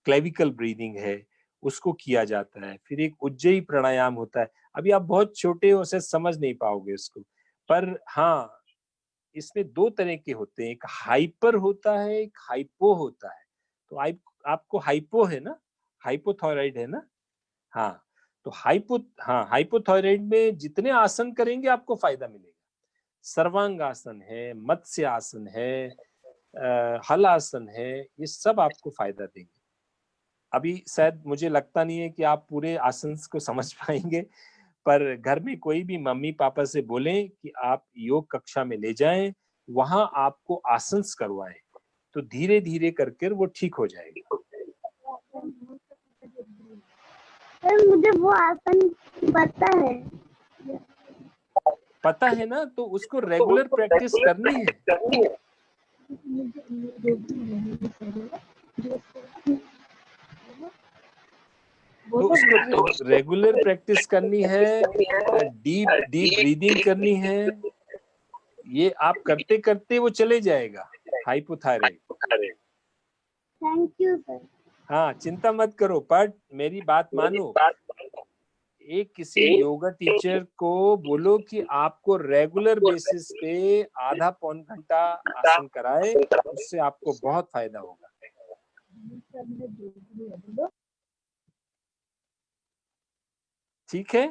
क्लेविकल ब्रीदिंग है, उसको किया जाता है। फिर एक उज्जयी प्राणायाम होता है। अभी आप बहुत छोटे हो, से समझ नहीं पाओगे उसको, पर हाँ, इसमें 2 तरह के होते हैं, एक हाइपर होता है, एक हाइपो होता है। तो आपको हाइपो है ना, हाइपोथायराइड है ना? हाँ, तो हाइपोथायराइड में जितने आसन करेंगे आपको फायदा मिलेगा। सर्वांग आसन है, मत्स्य आसन है, हल आसन है, ये सब आपको फायदा देंगे। अभी शायद मुझे लगता नहीं है कि आप पूरे आसन को समझ पाएंगे, पर घर में कोई भी मम्मी पापा से बोलें कि आप योग कक्षा में ले जाएं, वहां आपको आसन करवाएं, तो धीरे धीरे करके वो ठीक हो जाएगा। सर, मुझे वो आसन पता है ना, तो उसको रेगुलर प्रैक्टिस करनी है। तो उसको रेगुलर प्रैक्टिस करनी है, डीप ब्रीदिंग करनी है। ये आप करते करते वो चले जाएगा हाइपोथायराइड। Thank you sir. हाँ, चिंता मत करो, पर मेरी बात मानो। एक किसी योगा टीचर को बोलो कि आपको रेगुलर बेसिस पे आधा पौन घंटा आसन कराए, उससे आपको बहुत फायदा होगा। ठीक है?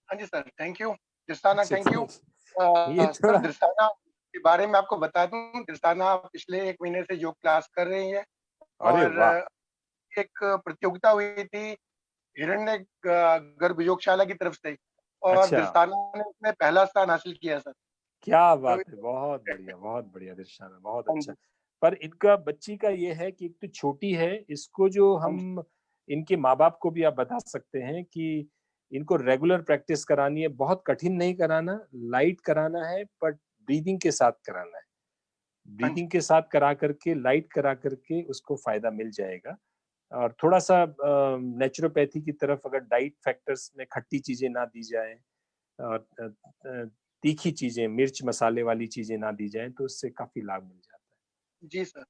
हाँ जी sir, thank you Distana, thank you. ये सर, दिस्ताना के बारे में आपको बता दूं, दिस्ताना पिछले 1 महीने से योग क्लास कर रही है। और एक प्रतियोगिता हुई थी हिरण्य गर्भ योगशाला की तरफ से, और दिस्ताना ने उसमें पहला स्थान हासिल किया सर। क्या बात है, बहुत बढ़िया दिस्ताना, बहुत अच्छा। पर इनका बच्ची का ये है कि एक तो छोटी है, इसको जो हम इनके माँ बाप को भी आप बता सकते हैं कि इनको रेगुलर प्रैक्टिस करानी है। बहुत कठिन नहीं कराना, लाइट कराना है, पर ब्रीदिंग के साथ कराना है। ब्रीदिंग के साथ करा करके, लाइट करा करके उसको फायदा मिल जाएगा। और थोड़ा सा नेचुरोपैथी की तरफ, अगर डाइट फैक्टर्स में खट्टी चीजें ना दी जाए और तीखी चीजें, मिर्च मसाले वाली चीजें ना दी जाए, तो उससे काफी लाभ मिल जाता है। जी sir,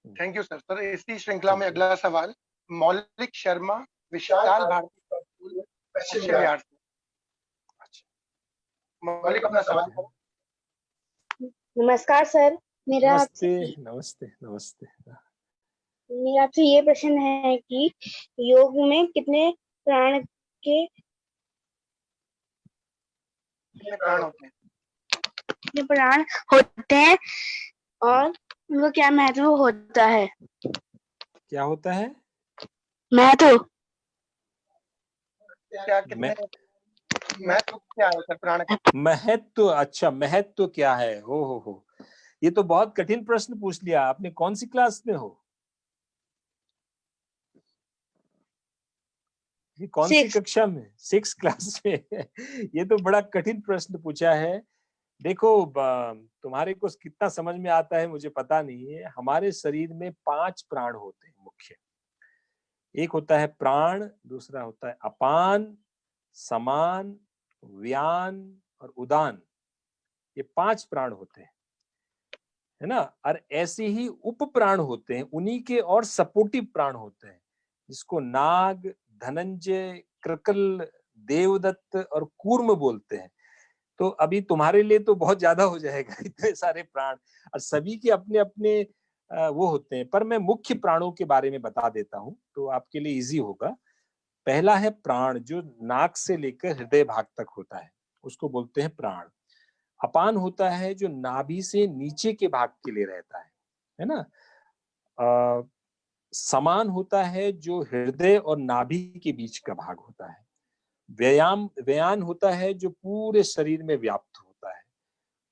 thank you sir. Sir, इसी श्रृंखला में अगला सवाल मौलिक शर्मा, विशाल भारती स्कूल, पश्चिम बिहार से। अच्छा, मौलिक अपना सवाल करो। नमस्कार सर, मेरा नमस्ते आपसे नमस्ते नमस्ते। मेरा आपसे ये प्रश्न है कि योग में कितने प्राण के कितने प्राण होते हैं? कितने प्राण होते हैं और उनका क्या महत्व होता है? क्या होता है? महत्व क्या कितने महत्व क्या है सर प्राण का? महत्व, अच्छा महत्व क्या है? हो, ये तो बहुत कठिन प्रश्न पूछ लिया आपने। कौन सी क्लास में हो? ये कौन सी Six. कक्षा में? 6 क्लास में। ये तो बड़ा कठिन प्रश्न पूछा है। देखो, तुम्हारे को कितना समझ में आता है मुझे पता नहीं है। हमारे शरीर में 5 प्राण होते हैं मुख्य। एक होता है प्राण, दूसरा होता है अपान, समान, व्यान और उदान। ये 5 प्राण होते हैं, है ना। और ऐसे ही उप प्राण होते हैं, उन्हीं के और सपोर्टिव प्राण होते हैं, जिसको नाग, धनंजय, कृकल, देवदत्त और कूर्म बोलते हैं। तो अभी तुम्हारे लिए तो बहुत ज्यादा हो जाएगा, इतने सारे प्राण, और सभी के अपने अपने वो होते हैं। पर मैं मुख्य प्राणों के बारे में बता देता हूं तो आपके लिए इजी होगा। पहला है प्राण, जो नाक से लेकर हृदय भाग तक होता है, उसको बोलते हैं प्राण। अपान होता है जो नाभि से नीचे के भाग के लिए रहता है ना। समान होता है जो हृदय और नाभि के बीच का भाग होता है। व्यान होता है जो पूरे शरीर में व्याप्त होता है।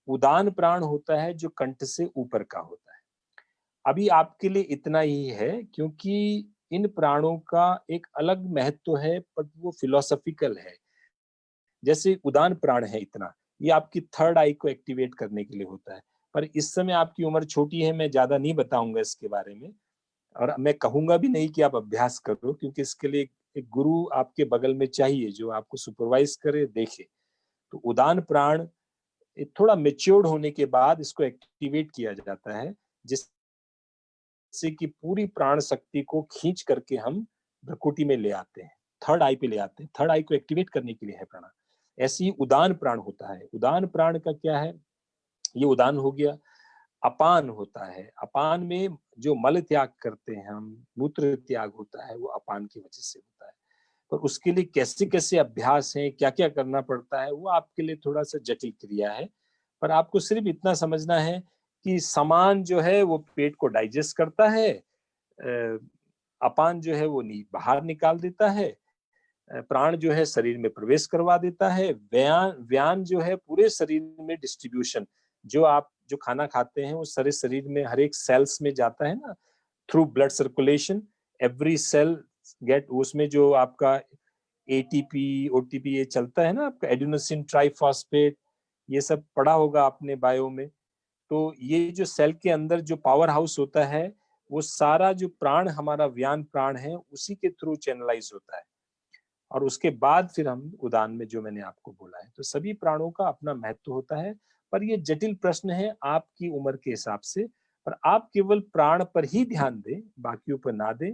उदान प्राण होता है जो कंठ से ऊपर का होता है। अभी आपके लिए इतना ही है, क्योंकि इन प्राणों का एक अलग महत्व है, पर वो फिलोसॉफिकल है। जैसे उदान प्राण है इतना, ये आपकी थर्ड आई को एक्टिवेट करने के लिए होता है। पर इस समय आपकी उम्र छोटी है, मैं ज्यादा नहीं बताऊंगा इसके बारे में, और मैं कहूंगा भी नहीं कि आप अभ्यास करो, क्योंकि इसके लिए एक गुरु आपके बगल में चाहिए जो आपको सुपरवाइज करे, देखे। तो उदान प्राण थोड़ा मेच्योर्ड होने के बाद इसको एक्टिवेट किया जाता है, जिससे कि पूरी प्राण शक्ति को खींच करके हम भ्रकुटी में ले आते हैं, थर्ड आई पे ले आते हैं। थर्ड आई को एक्टिवेट करने के लिए है प्राण। ऐसे ही उदान प्राण होता है। उदान प्राण का क्या है? ये उदान हो गया। अपान होता है, अपान में जो मल त्याग करते हैं हम, मूत्र त्याग होता है, वो अपान की वजह से होता है। पर उसके लिए कैसे कैसे अभ्यास है, क्या क्या करना पड़ता है, वो आपके लिए थोड़ा सा जटिल क्रिया है। पर आपको सिर्फ इतना समझना है कि समान जो है वो पेट को डाइजेस्ट करता है, अपान जो है वो बाहर निकाल देता है, प्राण जो है शरीर में प्रवेश करवा देता है, व्यान जो है पूरे शरीर में डिस्ट्रीब्यूशन, जो आप जो खाना खाते हैं वो सारे शरीर में हर एक सेल्स में जाता है ना, through blood circulation. Every cell get, उसमें जो आपका एटीपी ओटीपी ये चलता है ना, आपका एडिनोसिन ट्राइफॉस्फेट, ये सब पढ़ा होगा आपने बायो में। तो ये जो सेल के अंदर जो पावर हाउस होता है, वो सारा जो प्राण हमारा व्यान प्राण है, उसी के थ्रू चैनलाइज होता है। और उसके बाद फिर हम उदान में जो मैंने आपको बोला है। तो सभी प्राणों का अपना महत्व होता है, पर ये जटिल प्रश्न है आपकी उम्र के हिसाब से। पर आप केवल प्राण पर ही ध्यान दें, बाकियों पर ना दें।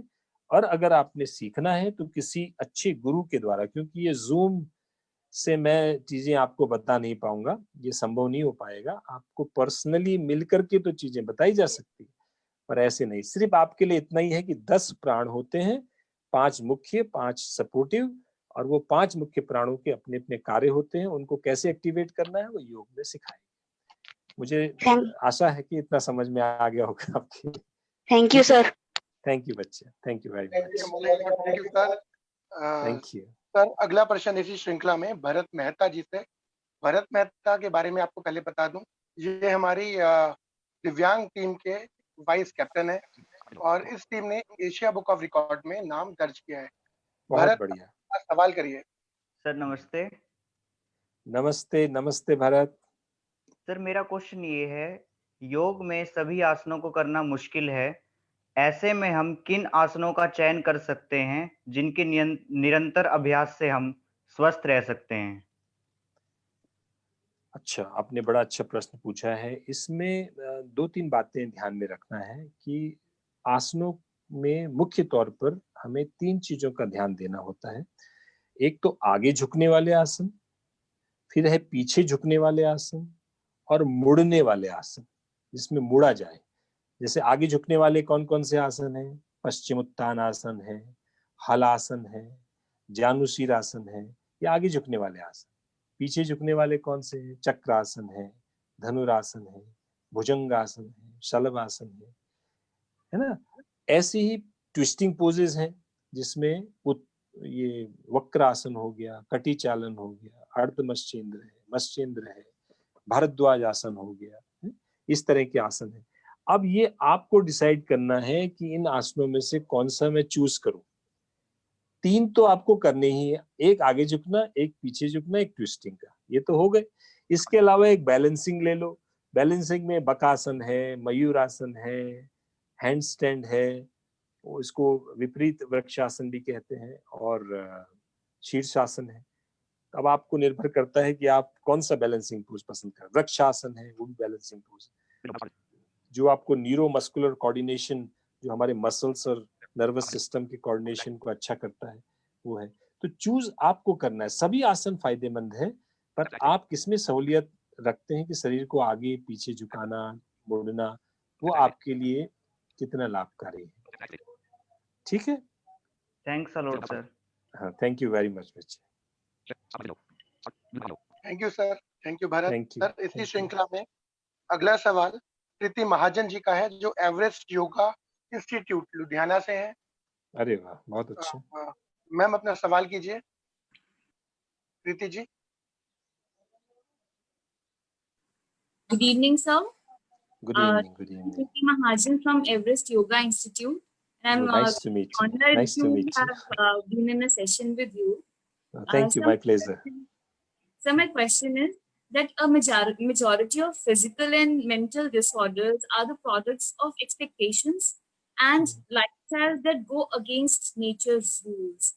और अगर आपने सीखना है तो किसी अच्छे गुरु के द्वारा, क्योंकि ये जूम से मैं चीजें आपको बता नहीं पाऊंगा, ये संभव नहीं हो पाएगा। आपको पर्सनली मिलकर के तो चीजें बताई जा सकती है, पर ऐसे नहीं। सिर्फ आपके लिए इतना ही है कि 10 प्राण होते हैं, 5 मुख्य, 5 सपोर्टिव, और वो 5 मुख्य प्राणों के अपने अपने कार्य होते हैं। उनको कैसे एक्टिवेट करना है वो योग में सिखाएंगे। मुझे आशा है कि इतना समझ में आ गया होगा आपके। Thank you sir. Thank you बच्चे, thank you very much. Thank you sir. Thank you. Sir अगला प्रश्न इसी श्रृंखला में भरत मेहता जी से। भरत मेहता के बारे में आपको पहले बता दूं, ये हमारी दिव्यांग टीम के वाइस कैप्टन है और इस टीम ने एशिया बुक ऑफ रिकॉर्ड में नाम दर्ज किया है। बहुत भरत, बढ़िया। सवाल करिए। सर नमस्ते। नमस्ते नमस्ते भरत। सर मेरा क्वेश्चन ये है, योग में सभी आसनों को करना मुश्किल है, ऐसे में हम किन आसनों का चयन कर सकते हैं जिनके निरंतर अभ्यास से हम स्वस्थ रह सकते हैं? अच्छा, आपने बड़ा अच्छा प्रश्न पूछा है। इसमें 2-3 बातें ध्यान में रखना है कि आसनों में मुख्य तौर पर हमें 3 चीजों का ध्यान देना होता है। एक तो आगे झुकने वाले आसन, फिर है पीछे झुकने वाले आसन, और मुड़ने वाले आसन, जिसमें मुड़ा जाए। जैसे आगे झुकने वाले कौन कौन से आसन हैं? पश्चिमोत्तान आसन है, हलासन है, जानुशीर आसन है, ये आगे झुकने वाले आसन। पीछे झुकने वाले कौन से हैं? चक्रासन है, धनुरासन है, भुजंगासन है, शलभासन है ना। ऐसे ही ट्विस्टिंग पोजेस हैं, जिसमें ये वक्रासन हो गया, कटी चालन हो गया, अर्धमश्चेंद्र है, मश्चेंद्र है, भारद्वाज आसन हो गया, इस तरह के आसन है। अब ये आपको डिसाइड करना है कि इन आसनों में से कौन सा मैं चूज करूं। 3 तो आपको करने ही है, एक आगे झुकना, एक पीछे झुकना, एक ट्विस्टिंग का, ये तो हो गए। इसके अलावा एक बैलेंसिंग ले लो। बैलेंसिंग में बकासन है, मयूरासन है, हैंड स्टैंड है, इसको विपरीत वृक्षासन भी कहते हैं, और शीर्षासन है। अब आपको निर्भर करता है कि आप कौन सा बैलेंसिंग पोज पसंद करें। वृक्षासन है, वो भी बैलेंसिंग पोज, जो आपको न्यूरोमस्कुलर कोऑर्डिनेशन, जो हमारे मसल्स और नर्वस सिस्टम के कोऑर्डिनेशन को अच्छा करता है, वो है। तो चूज आपको करना है। सभी आसन फायदेमंद है, पर आप किसमें सहूलियत रखते हैं कि शरीर को आगे पीछे झुकाना, मुड़ना, वो आपके लिए कितना लाभकारी है। ठीक है, थैंक्स अ लॉट सर। हाँ, थैंक यू वेरी मच बच्चे। Thank you sir, thank you Bharat thank you. Sir. इसी श्रृंखला में अगला सवाल प्रीति महाजन जी का है, जो एवरेस्ट योगा इंस्टीट्यूट लुधियाना से है। अरे वाह, बहुत अच्छा। मैम अपना सवाल कीजिए, Preeti ji. Good evening, sir. Good evening. Good evening. Priti Mahajan from Everest Yoga Institute. I'm nice to meet you. honored Nice to meet have been in a session with you. Thank you. My pleasure. So my question is that a majority of physical and mental disorders are the products of expectations and lifestyles that go against nature's rules.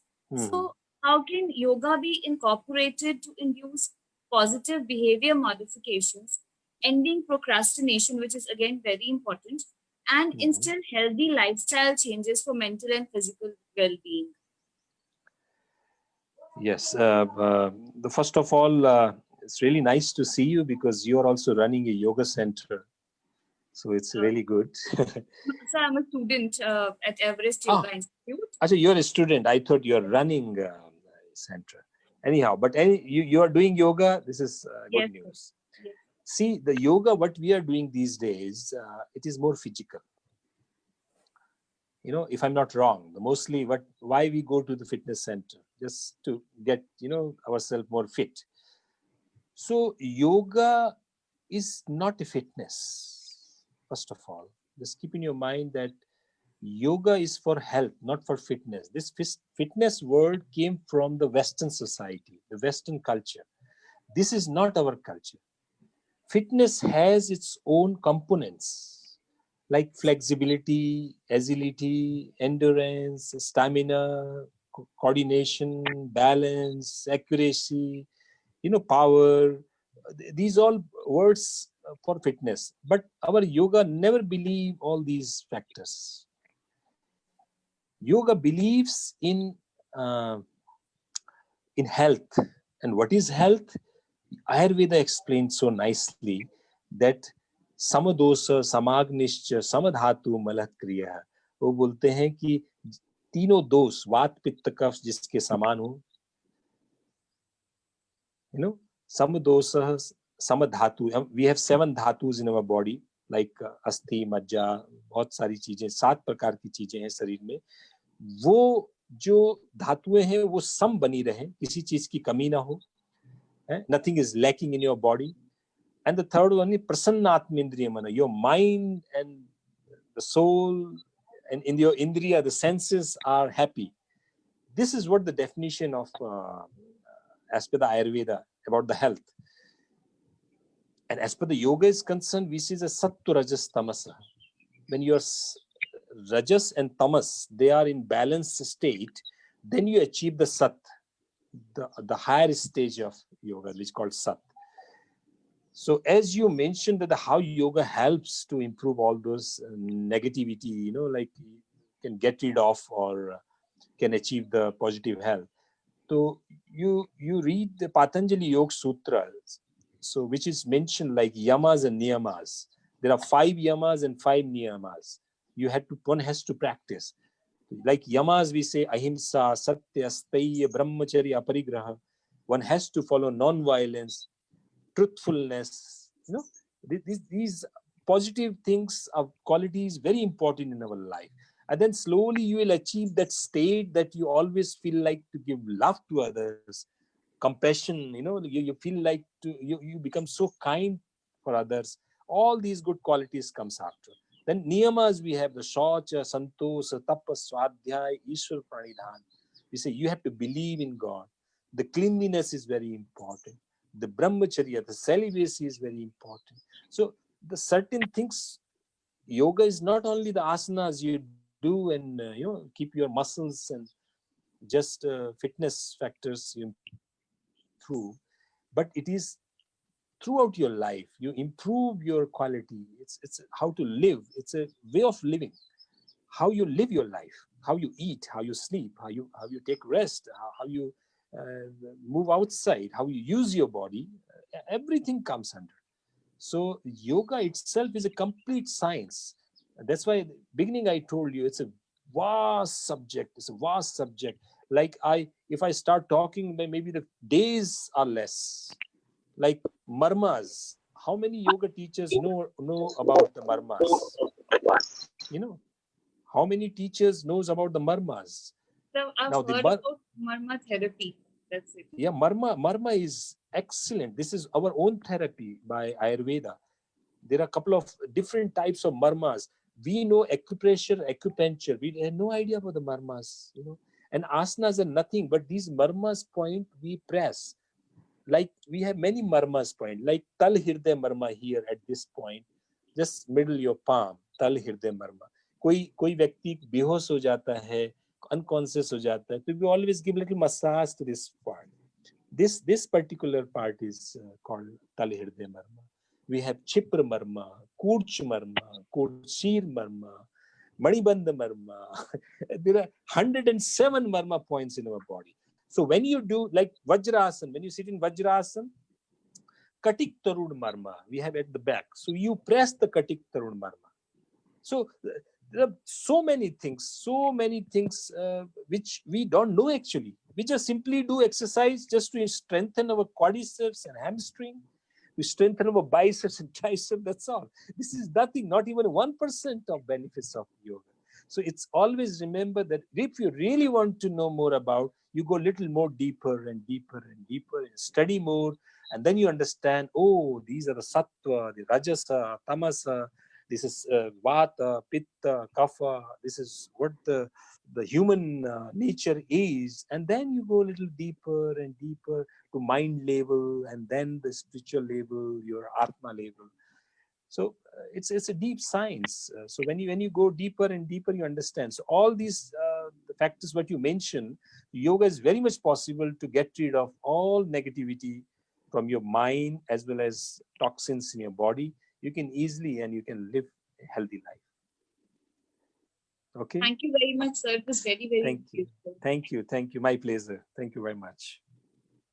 So how can yoga be incorporated to induce positive behavior modifications, ending procrastination, which is again very important, and instill healthy lifestyle changes for mental and physical well-being? Yes. The first of all, it's really nice to see you, because you are also running a yoga center. So it's really good. So I'm a student at Everest Yoga Institute. Achha, you're a student. I thought you're running a center. Anyhow, but you are doing yoga. This is good news. Yes. See, the yoga, what we are doing these days, it is more physical. You know, if I'm not wrong, mostly why we go to the fitness center, just to get, ourselves more fit. So yoga is not a fitness, first of all. Just keep in your mind that yoga is for health, not for fitness. This fitness word came from the Western society, the Western culture. This is not our culture. Fitness has its own components, like flexibility, agility, endurance, stamina, coordination, balance, accuracy, power. These all words for fitness. But our yoga never believe all these factors. Yoga believes in health. And what is health? Ayurveda explains so nicely that समादोष समाग्निश्च समधातु मलह क्रिया। वो बोलते हैं कि तीनों दोष, वात पित्त कफ जिसके समान हो, समादोष समधातु. We have 7 धातुस in our body, like अस्थि, मज्जा, बहुत सारी चीजें, 7 प्रकार की चीजें हैं शरीर में. वो जो धातुएं हैं वो सम बनी रहे, किसी चीज की कमी ना हो. Nothing is lacking in your body. And the third one is prasannatmindriya mana. Your mind and the soul and in your indriya, the senses are happy. This is what the definition of, as per the Ayurveda, about the health. And as per the yoga is concerned, we see the sattu, rajas, tamasa. When your rajas and tamas, they are in balanced state, then you achieve the sat, the higher stage of yoga, which is called sat. So as you mentioned that how yoga helps to improve all those negativity, like you can get rid of or can achieve the positive health. So you read the Patanjali Yoga Sutras, so which is mentioned like yamas and niyamas. There are 5 yamas and 5 niyamas. One has to practice. Like yamas, we say ahimsa, satya, steya, brahmacharya, aparigraha. One has to follow non-violence, truthfulness. You know, these positive things of qualities very important in our life. And then slowly you will achieve that state that you always feel like to give love to others, compassion. You know, you feel like you become so kind for others. All these good qualities comes after. Then niyamas, we have the shaucha, santosa, tapa, swadhyay, ishwar pranidhan. We say you have to believe in God. The cleanliness is very important. The brahmacharya, the celibacy is very important. So the certain things, yoga is not only the asanas you do and keep your muscles and just fitness factors you improve, but it is throughout your life you improve your quality. It's how to live. It's a way of living, how you live your life, how you eat, how you sleep, how you take rest, how you move outside, how you use your body. Everything comes under. So yoga itself is a complete science. That's why at the beginning I told you it's a vast subject. It's a vast subject. Like if I start talking, maybe the days are less. Like marmas. How many yoga teachers know about the marmas? You know, how many teachers knows about the marmas? So I've Now, heard about marma therapy. That's it. Yeah, marma is excellent. This is our own therapy by Ayurveda. There are a couple of different types of marmas. We know acupressure, acupuncture. We have no idea about the marmas, you know. And asanas are nothing but these marmas point we press. Like we have many marmas point, like Tal Hirday marma here at this point, just middle your palm, Tal Hirday marma. कोई व्यक्ति बेहोश हो जाता है, unconscious हो जाता है, तो we always give little massage to this part. This particular part is called Tal Hirday marma. We have Chipra marma, Kurch marma, Kurchir marma, Manibandh marma. There are 107 marma points in our body. So when you do like Vajrasana, when you sit in Vajrasana, Katik Tarud marma, we have at the back. So you press the Katik Tarud marma. So there are so many things which we don't know actually. We just simply do exercise just to strengthen our quadriceps and hamstring. We strengthen our biceps and triceps, that's all. This is nothing, not even 1% of benefits of yoga. So it's always remember that if you really want to know more about, you go a little more deeper and deeper and deeper and study more. And then you understand, oh, these are the sattva, the rajasa, tamasa, this is vata, pitta, kapha, this is what the human nature is. And then you go a little deeper and deeper to mind level, and then the spiritual level, your atma level. So it's a deep science. So when you go deeper and deeper, you understand. So all these the factors what you mentioned, yoga is very much possible to get rid of all negativity from your mind as well as toxins in your body. You can easily and you can live a healthy life. Okay. Thank you very much, sir. It was very, very useful. Thank you. My pleasure. Thank you very much.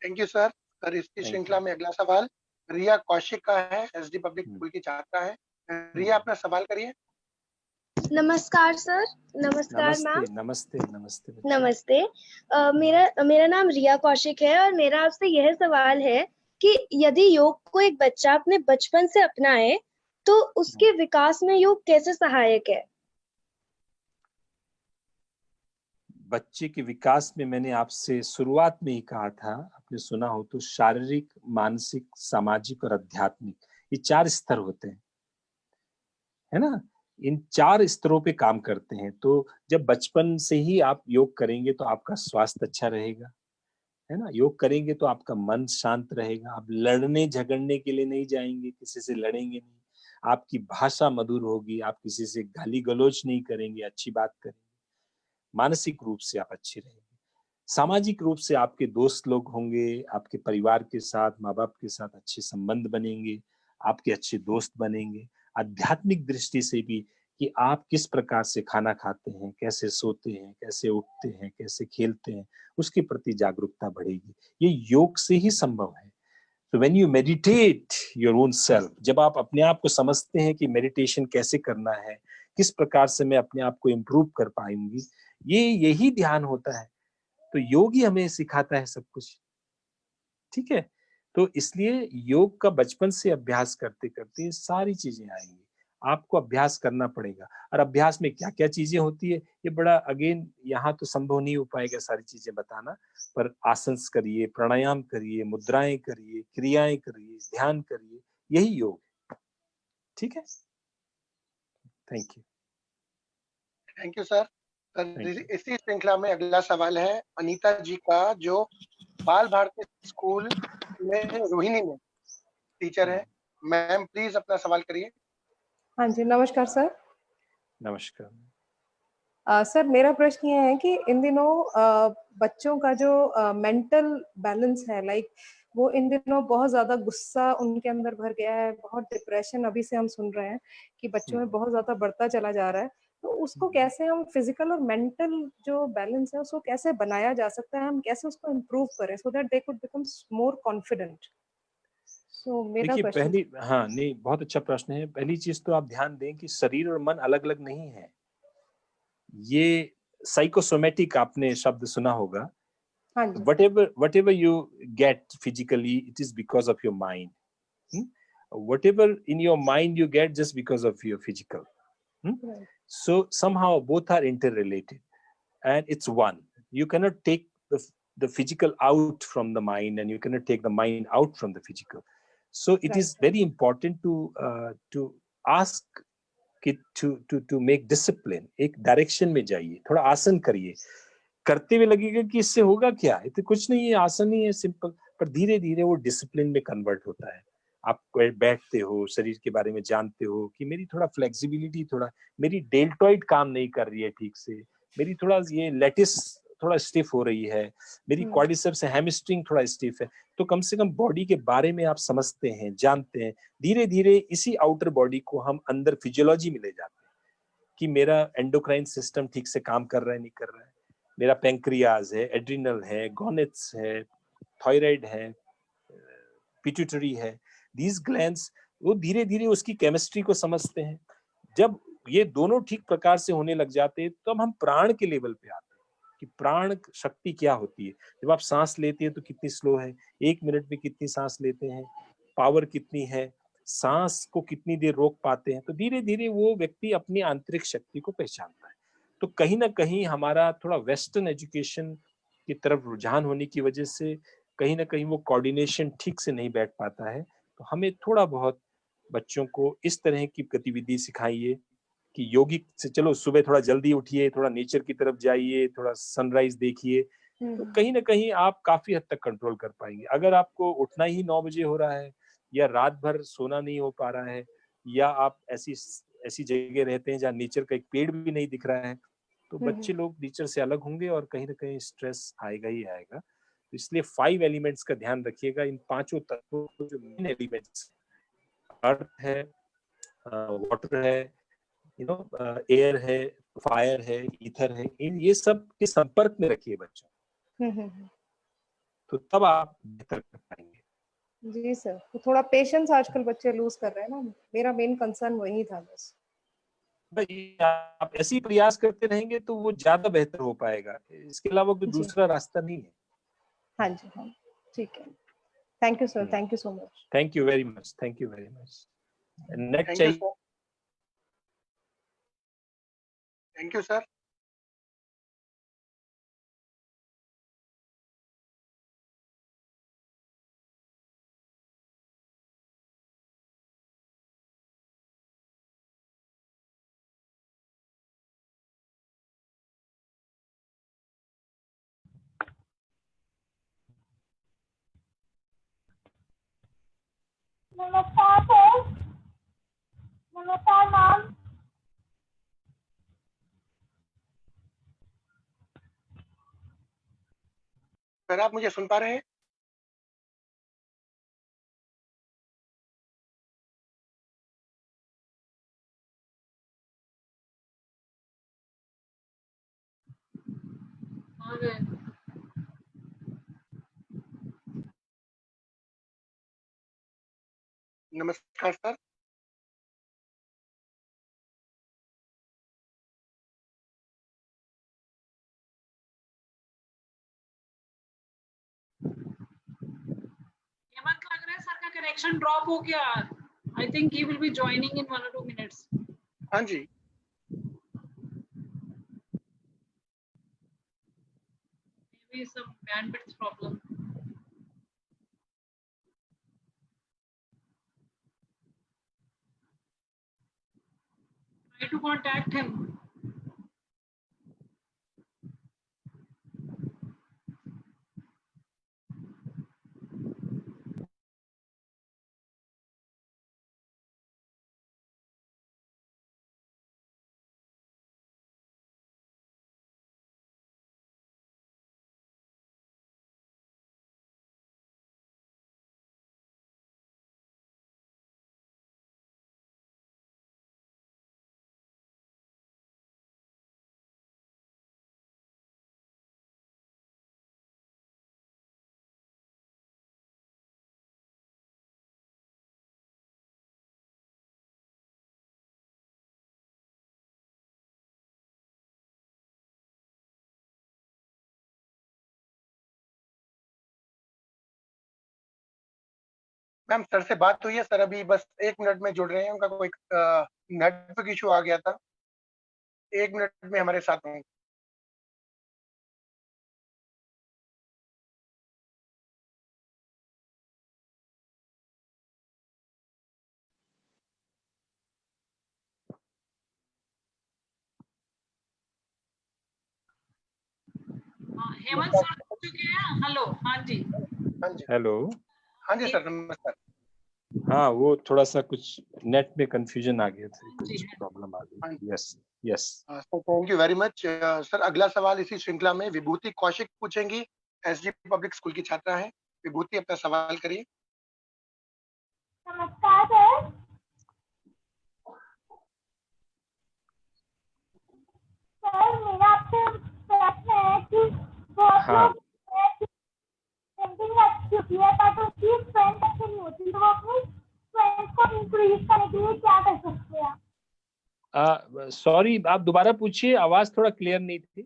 Thank you sir. Sir इसकी श्रृंखला में अगला सवाल रिया कौशिक का है, SD public school की छात्रा है. रिया अपना सवाल करिए. नमस्कार सर. नमस्कार मैम. नमस्ते. मेरा नाम रिया कौशिक है और मेरा आपसे यह सवाल है कि यदि योग को एक बच्चा अपने बचपन से अपनाए तो उसके विकास में योग कैसे सहायक है? बच्चे के विकास में मैंने आपसे शुरुआत में ही कहा था, आपने सुना हो तो शारीरिक, मानसिक, सामाजिक और आध्यात्मिक, ये 4 स्तर होते हैं, है ना. इन 4 स्तरों पे काम करते हैं. तो जब बचपन से ही आप योग करेंगे तो आपका स्वास्थ्य अच्छा रहेगा, है ना. योग करेंगे तो आपका मन शांत रहेगा. आप लड़ने झगड़ने के लिए नहीं जाएंगे, किसी से लड़ेंगे नहीं. आपकी भाषा मधुर होगी, आप किसी से गाली गलौज नहीं करेंगे, अच्छी बात करेंगे. मानसिक रूप से आप अच्छे रहेंगे. सामाजिक रूप से आपके दोस्त लोग होंगे, आपके परिवार के साथ, माँ बाप के साथ अच्छे संबंध बनेंगे, आपके अच्छे दोस्त बनेंगे. आध्यात्मिक दृष्टि से भी कि आप किस प्रकार से खाना खाते हैं, कैसे सोते हैं, कैसे उठते हैं, कैसे खेलते हैं, उसके प्रति जागरूकता बढ़ेगी. ये योग से ही संभव है. So when you meditate your own self, जब आप अपने आप को समझते हैं कि मेडिटेशन कैसे करना है, किस प्रकार से मैं अपने आप को इम्प्रूव कर पाऊंगी, यही ध्यान होता है। तो योग ही हमें सिखाता है सब कुछ, ठीक है। तो इसलिए योग का बचपन से अभ्यास करते करते सारी चीजें आएंगी। आपको अभ्यास करना पड़ेगा, और अभ्यास में क्या क्या चीजें होती है ये बड़ा अगेन यहाँ तो संभव नहीं हो पाएगा सारी चीजें बताना, पर आसन करिए, प्राणायाम करिए, मुद्राएं करिए, क्रियाएं करिए, ध्यान करिए, यही योग है, ठीक है। Thank you. Thank you sir. इसी श्रृंखला में अगला सवाल है अनीता जी का, जो बाल भारती स्कूल में रोहिणी में टीचर है। मैम प्लीज अपना सवाल करिए। हाँ जी, नमस्कार सर। नमस्कार। सर मेरा प्रश्न ये है कि इन दिनों बच्चों का जो मेंटल बैलेंस है, लाइक वो इन दिनों बहुत ज्यादा गुस्सा उनके अंदर भर गया है, बहुत डिप्रेशन अभी से हम सुन रहे हैं कि बच्चों में बहुत ज्यादा बढ़ता चला जा रहा है। तो उसको कैसे हम फिजिकल और मेंटल जो बैलेंस है उसको कैसे बनाया जा सकता है, हम कैसे उसको इम्प्रूव करें so that they could become more confident. So मेरा देखिए क्वेश्चन। पहली, हाँ नहीं, बहुत अच्छा प्रश्न है। पहली चीज तो आप ध्यान दें कि शरीर और मन अलग अलग नहीं है। ये साइकोसोमेटिक आपने शब्द सुना होगा। whatever you get physically, it is because of your mind. Whatever in your mind you get just because of your physical. So somehow both are interrelated, and it's one. You cannot take the physical out from the mind, and you cannot take the mind out from the physical. So it is very important to ask कि to make discipline, एक direction में जाइए, थोड़ा आसन करिए। करते हुए लगेगा कि इससे होगा क्या, ये तो कुछ नहीं है, आसन ही है सिंपल, पर धीरे धीरे वो डिसिप्लिन में कन्वर्ट होता है। आप बैठते हो, शरीर के बारे में जानते हो कि मेरी थोड़ा फ्लेक्सिबिलिटी, थोड़ा मेरी डेल्टॉइड काम नहीं कर रही है ठीक से, मेरी थोड़ा ये लेटिस थोड़ा स्टिफ हो रही है, मेरी क्वाड्रिसेप्स हैमस्ट्रिंग थोड़ा स्टिफ है। तो कम से कम बॉडी के बारे में आप समझते हैं, जानते हैं। धीरे धीरे इसी आउटर बॉडी को हम अंदर फिजियोलॉजी में ले जाते हैं कि मेरा एंडोक्राइन सिस्टम ठीक से काम कर रहा है, नहीं कर रहा है, मेरा पैंक्रियाज है, एड्रिनल है, गोनेट्स है, थायराइड है, पिट्यूटरी है, दीज ग्लैंड्स, वो धीरे धीरे उसकी केमिस्ट्री को समझते हैं। जब ये दोनों ठीक प्रकार से होने लग जाते हैं तो हम प्राण के लेवल पे आते हैं कि प्राण शक्ति क्या होती है। जब आप सांस लेते हैं तो कितनी स्लो है, 1 मिनट में कितनी सांस लेते हैं, पावर कितनी है, सांस को कितनी देर रोक पाते हैं। तो धीरे धीरे वो व्यक्ति अपनी आंतरिक शक्ति को पहचानता है। तो कहीं ना कहीं हमारा थोड़ा वेस्टर्न एजुकेशन की तरफ रुझान होने की वजह से कहीं ना कहीं वो कोऑर्डिनेशन ठीक से नहीं बैठ पाता है। तो हमें थोड़ा बहुत बच्चों को इस तरह की गतिविधि सिखाइए कि योगिक से, चलो सुबह थोड़ा जल्दी उठिए, थोड़ा नेचर की तरफ जाइए, थोड़ा सनराइज देखिए, तो कहीं ना कहीं आप काफी हद तक कंट्रोल कर पाएंगे। अगर आपको उठना ही 9 बजे हो रहा है, या रात भर सोना नहीं हो पा रहा है, या आप ऐसी जगह रहते हैं जहाँ नेचर का एक पेड़ भी नहीं दिख रहा है, तो बच्चे लोग नेचर से अलग होंगे और कहीं ना कहीं स्ट्रेस आएगा ही आएगा। तो इसलिए 5 एलिमेंट्स का ध्यान रखिएगा। इन 5 तत्वों को, जो मेन एलिमेंट्स, अर्थ है, वाटर है, एयर है, फायर है, ईथर है, ये सब के संपर्क में रखिए बच्चों, तो तब आप बेहतर कर पाएंगे। जी सर, तो थोड़ा पेशेंस आजकल बच्चे लूज कर रहे हैं ना, मेरा मेन कंसर्न वही था बस। भाई आप ऐसे ही प्रयास करते रहेंगे तो वो ज्यादा बेहतर हो पाएगा, इसके अलावा कोई दूसरा रास्ता नहीं है। हाँ जी, हाँ, ठीक है। Thank you sir, thank you so much. Thank you very much, thank you very much. Next चाहिए। Thank you sir. नमस्कार सर। नमस्कार मैम। सर आप मुझे सुन पा रहे हैं? नमस्कार सर। हेमंत, लग रहा है सर का कनेक्शन ड्रॉप हो गया। I think he will be joining in 1 or 2 minutes. हाँ जी, Maybe some bandwidth problem. Try to contact him. Ma'am sir से बात हुई है सर, अभी बस 1 मिनट में जुड़ रहे हैं, उनका कोई नेटवर्क इशू आ गया था, 1 मिनट में हमारे साथ होंगे। हेमंत सर चुके हैं। हेलो, हाँ जी। हाँ जी, हेलो। हाँ जी सर, नमस्कार। हाँ, वो थोड़ा सा कुछ नेट में कंफ्यूजन आ गया था, कुछ जी। प्रॉब्लम आ हाँ गई। Yes yes. Sir thank you very much. Sir अगला सवाल इसी श्रृंखला में विभूति कौशिक पूछेंगी, एसजी पब्लिक स्कूल की छात्रा है। विभूति, अपना सवाल करिए। नमस्कार सर। सर मेरा आपसे प्रश्न है कि बहुत हाँ। पेंटिंग अच्छी होती है पर उसकी स्ट्रेंथ अच्छी नहीं होती, तो वो अपनी स्ट्रेंथ को इंक्रीज करने के लिए क्या कर सकते हैं? सॉरी, आप दोबारा पूछिए, आवाज थोड़ा क्लियर नहीं थी।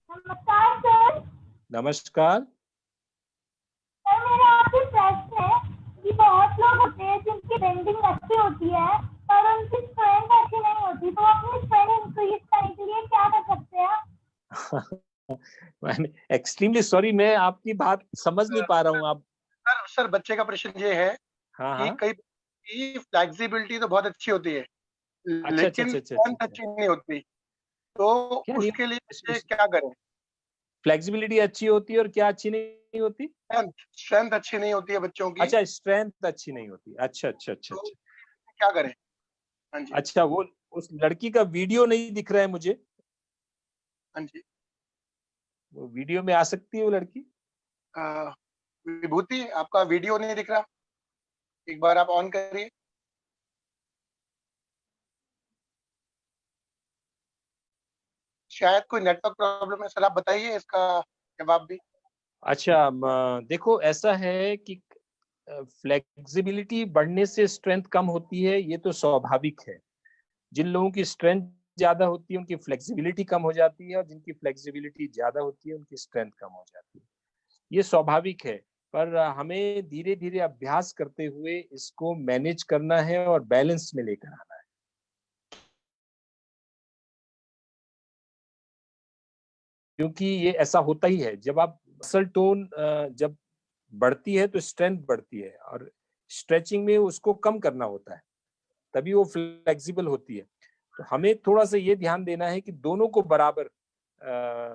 नमस्कार सर। नमस्कार। सर मेरा आपसे प्रश्न है कि बहुत लोग होते हैं जिनकी पेंटिंग अच्छी होती है पर उनकी स्ट्रेंथ अच्छी नहीं होती, तो वो अपनी स्ट्रेंथ इंक्रीज करने के लिए क्या कर सकते हैं? एक्सट्रीमली सॉरी, मैं आपकी बात समझ नहीं पा रहा हूँ। आप सर बच्चे का प्रश्न ये है हाँ कि हाँ। कई की फ्लेक्सिबिलिटी तो बहुत अच्छी होती है, अच्छा अच्छा लेकिन अच्छा स्ट्रेंथ अच्छा। अच्छी नहीं होती, तो क्या नहीं उसके लिए होती? बच्चे क्या करें? फ्लेक्सिबिलिटी अच्छी होती है और क्या अच्छी नहीं होती? स्ट्रेंथ अच्छी नहीं होती है बच्चों की, अच्छा, स्ट्रेंथ अच्छी नहीं होती। अच्छा अच्छा अच्छा तो अच्छा। क्या करें? हाँ जी, अच्छा, वो उस लड़की का वीडियो नहीं दिख रहा है मुझे। हाँ जी। वो वीडियो में आ सकती है वो लड़की? विभूति, आपका वीडियो नहीं दिख रहा, एक बार आप ऑन करिए। शायद कोई नेटवर्क प्रॉब्लम है सर, आप बताइए इसका जवाब भी। अच्छा, देखो ऐसा है कि फ्लेक्सिबिलिटी बढ़ने से स्ट्रेंथ कम होती है, ये तो स्वाभाविक है। जिन लोगों की स्ट्रेंथ ज्यादा होती है उनकी फ्लेक्सिबिलिटी कम हो जाती है, और जिनकी फ्लेक्सिबिलिटी ज्यादा होती है उनकी स्ट्रेंथ कम हो जाती है। ये स्वाभाविक है, पर हमें धीरे धीरे अभ्यास करते हुए इसको मैनेज करना है और बैलेंस में लेकर आना है। क्योंकि ये ऐसा होता ही है, जब आप मसल टोन जब बढ़ती है तो स्ट्रेंथ बढ़ती है, और स्ट्रेचिंग में उसको कम करना होता है, तभी वो फ्लेक्सिबल होती है। तो हमें थोड़ा सा ये ध्यान देना है कि दोनों को बराबर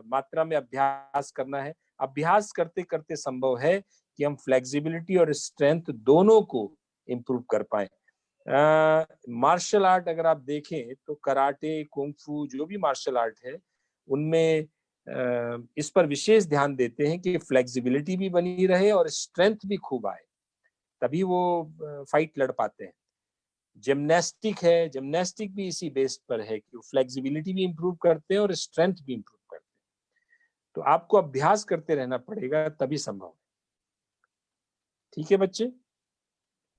मात्रा में अभ्यास करना है। अभ्यास करते करते संभव है कि हम फ्लेक्सिबिलिटी और स्ट्रेंथ दोनों को इम्प्रूव कर पाए। मार्शल आर्ट अगर आप देखें तो कराटे, कुंग-फू, जो भी मार्शल आर्ट है उनमें इस पर विशेष ध्यान देते हैं कि फ्लेक्सिबिलिटी भी बनी रहे और स्ट्रेंथ भी खूब आए, तभी वो फाइट लड़ पाते हैं। जिम्नास्टिक है, जिम्नास्टिक भी इसी बेस पर है कि फ्लेक्सिबिलिटी भी इम्प्रूव करते हैं और स्ट्रेंथ भी इम्प्रूव करते हैं। तो आपको अभ्यास करते रहना पड़ेगा, तभी संभव है। ठीक है बच्चे?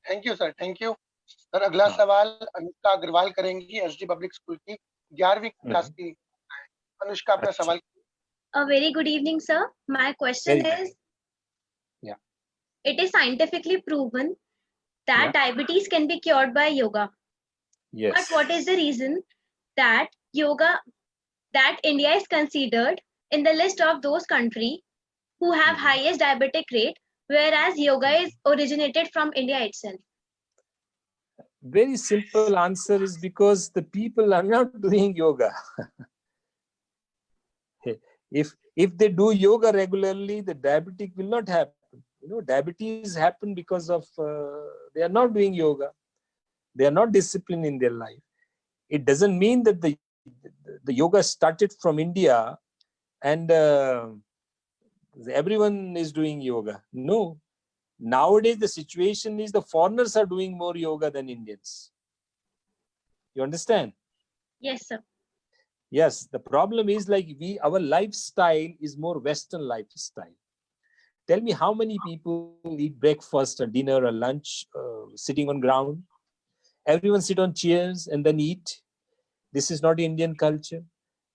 Thank you sir, thank you sir. अगला सवाल अनुष्का अग्रवाल करेंगी, एसडी पब्लिक स्कूल की 11वीं क्लास की। अनुष्का अपना अच्छा। सवाल। A very good evening, sir. My question Very good. is, Yeah. it is scientifically proven that Yeah. diabetes can be cured by yoga. Yes. But what is the reason that India is considered in the list of those countries who have highest diabetic rate, whereas yoga is originated from India itself? Very simple answer is because the people are not doing yoga. If they do yoga regularly, the diabetic will not happen. You know, diabetes happen because of they are not doing yoga. They are not disciplined in their life. It doesn't mean that the yoga started from India and everyone is doing yoga. No. Nowadays, the situation is the foreigners are doing more yoga than Indians. You understand? Yes, sir. Yes, the problem is like our lifestyle is more Western lifestyle. Tell me how many people eat breakfast or dinner or lunch sitting on ground? Everyone sit on chairs and then eat. This is not Indian culture.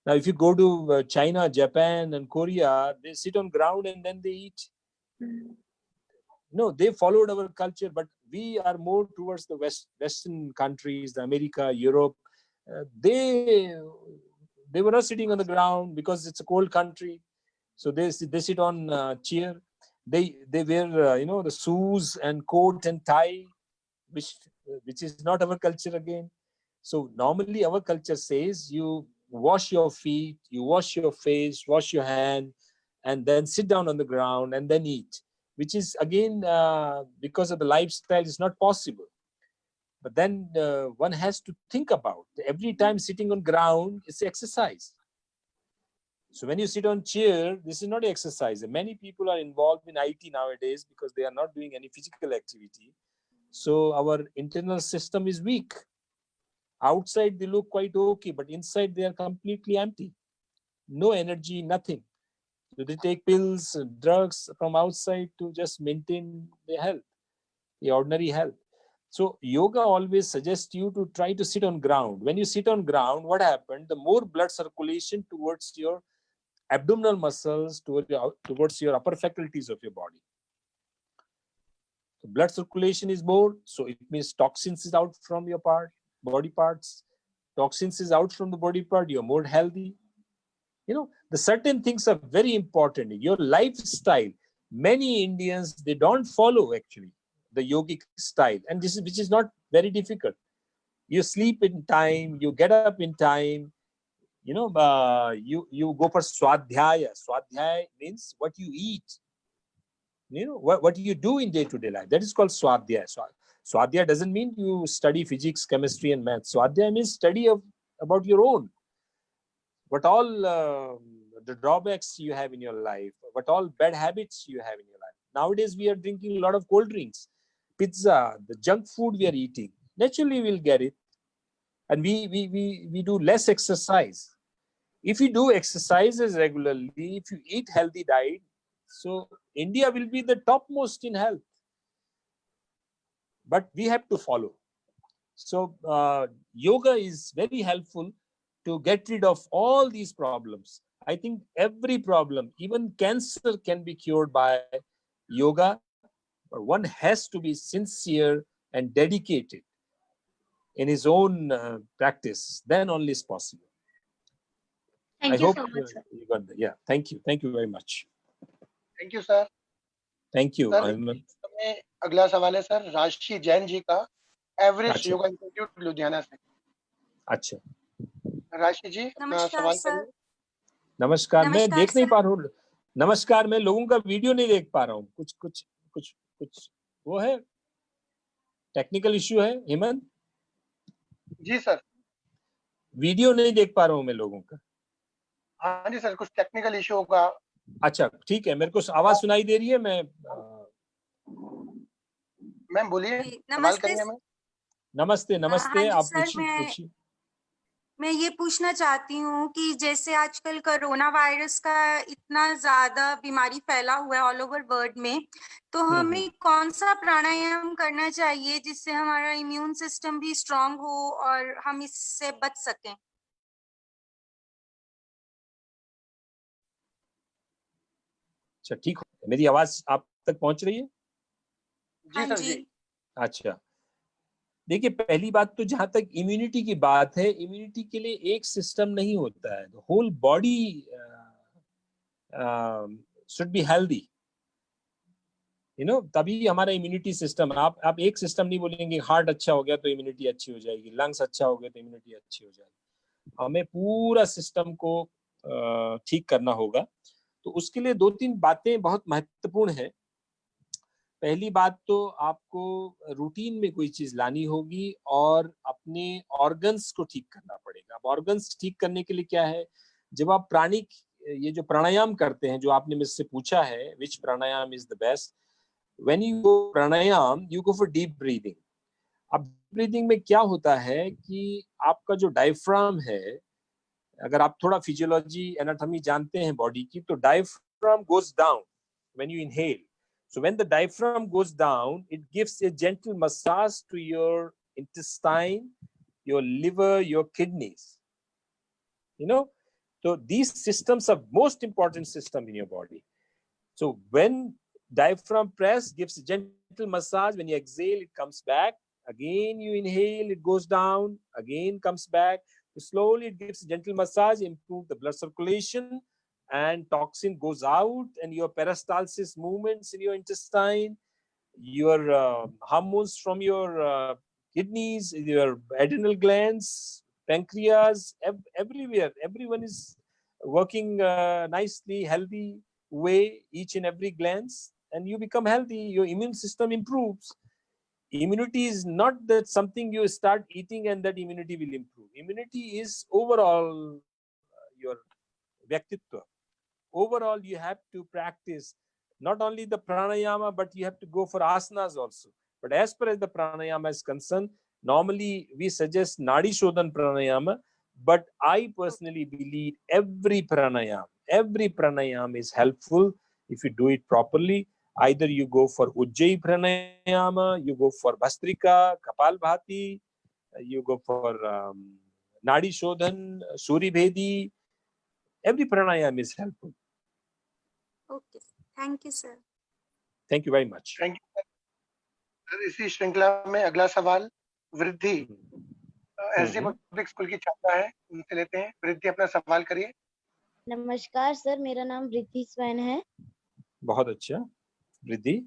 Now, if you go to China, Japan, and Korea, they sit on ground and then they eat. No, they followed our culture, but we are more towards the Western countries, the America, Europe. They were not sitting on the ground because it's a cold country. So they sit on chair. They wear the shoes and coat and tie, which is not our culture again. So normally our culture says you wash your feet, you wash your face, wash your hand, and then sit down on the ground and then eat, which is again because of the lifestyle is not possible. But then one has to think about every time sitting on ground is exercise. So when you sit on chair, this is not exercise. Many people are involved in IT nowadays because they are not doing any physical activity. So our internal system is weak. Outside they look quite okay, but inside they are completely empty. No energy, nothing. So they take pills, drugs from outside to just maintain their health, the ordinary health. So yoga always suggests you to try to sit on ground. When you sit on ground, what happened? The more blood circulation towards your abdominal muscles, towards your upper faculties of your body. The blood circulation is more, so it means toxins is out from your body parts. Toxins is out from the body part, you're more healthy. You know, the certain things are very important. Your lifestyle, many Indians, they don't follow actually the yogic style, and which is not very difficult. You sleep in time, you get up in time, you go for swadhyaya. Swadhyaya means what you eat, what you do in day-to-day life. That is called swadhyaya. Swadhyaya doesn't mean you study physics, chemistry, and math. Swadhyaya means study about your own. What all the drawbacks you have in your life, what all bad habits you have in your life. Nowadays, we are drinking a lot of cold drinks, pizza, the junk food we are eating. Naturally, we'll get it. And we do less exercise. If you do exercises regularly, if you eat healthy diet, so India will be the topmost in health. But we have to follow. So yoga is very helpful to get rid of all these problems. I think every problem, even cancer, can be cured by yoga, but one has to be sincere and dedicated in his own practice. Then only is possible. Thank you so much, sir. You got that. Yeah, thank you. Thank you very much. Thank you sir. Thank you. Sir, अगला सवाल है sir राशि जैन जी का, Everest yoga institute Ludhiana से। अच्छा, राशि जी अपना सवाल करिए। नमस्कार, मैं देख नहीं पा रहा हूँ। नमस्कार, मैं लोगों का वीडियो नहीं देख पा रहा हूँ। कुछ वो है, टेक्निकल इश्यू है हेमंत? जी सर, वीडियो नहीं देख पा रहा हूँ मैं लोगों का। हाँ जी सर, कुछ टेक्निकल इश्यू होगा। अच्छा, ठीक है, मेरे को आवाज सुनाई दे रही है। मैम बोलिए, सवाल करिए। मैं नमस्ते, आप पूछिए। मैं ये पूछना चाहती हूँ कि जैसे आजकल कोरोना वायरस का इतना ज्यादा बीमारी फैला हुआ है ऑल ओवर वर्ल्ड में, तो हमें कौन सा प्राणायाम करना चाहिए जिससे हमारा इम्यून सिस्टम भी स्ट्रांग हो और हम इससे बच सकें? अच्छा, ठीक हो, मेरी आवाज आप तक पहुंच रही है? जी सर जी। अच्छा, देखिए पहली बात तो जहां तक इम्यूनिटी की बात है, इम्यूनिटी के लिए एक सिस्टम नहीं होता है, whole body should be healthy, तभी हमारा इम्यूनिटी सिस्टम। आप एक सिस्टम नहीं बोलेंगे, हार्ट अच्छा हो गया तो इम्यूनिटी अच्छी हो जाएगी, लंग्स अच्छा हो गया तो इम्यूनिटी अच्छी हो जाएगी। हमें पूरा सिस्टम को ठीक करना होगा। तो उसके लिए 2-3 बातें बहुत महत्वपूर्ण है। पहली बात तो आपको रूटीन में कोई चीज लानी होगी और अपने ऑर्गन्स को ठीक करना पड़ेगा। अब ऑर्गन्स ठीक करने के लिए क्या है, जब आप प्राणिक ये जो प्राणायाम करते हैं, जो आपने मुझसे पूछा है which pranayama is the best, when you go pranayama you go for deep breathing. अब ब्रीदिंग में क्या होता है कि आपका जो डायफ्राम है, अगर आप थोड़ा फिजियोलॉजी एनाटॉमी जानते हैं बॉडी की, तो diaphragm goes down when you inhale. So when the diaphragm goes down, it gives a gentle massage to your intestine, your liver, your kidneys. So these systems are most important system in your body. So when diaphragm press gives a gentle massage, when you exhale, it comes back. Again, you inhale, it goes down. Again, comes back. So slowly, it gives a gentle massage, improve the blood circulation, and toxin goes out, and your peristalsis movements in your intestine, your hormones from your kidneys, your adrenal glands, pancreas, everywhere. Everyone is working nicely, healthy way, each and every glands, and you become healthy. Your immune system improves. Immunity is not that something you start eating and that immunity will improve. Immunity is overall your vyaktitva. Overall, you have to practice not only the pranayama, but you have to go for asanas also. But as far as the pranayama is concerned, normally we suggest Nadi Shodhan pranayama, but I personally believe every pranayama is helpful if you do it properly. Either you go for Ujjayi pranayama, you go for Bhastrika, Kapalbhati, you go for Nadi Shodhan, Surya Bhedi. Every pranayama is helpful. Okay, thank you sir. Thank you very much. Thank you sir. इसी श्रृंखला में अगला सवाल वृद्धि SD public school की छात्रा है, उनसे लेते हैं। वृद्धि, अपना सवाल करिए। नमस्कार सर, मेरा नाम वृद्धि स्वयं है। बहुत अच्छा वृद्धि।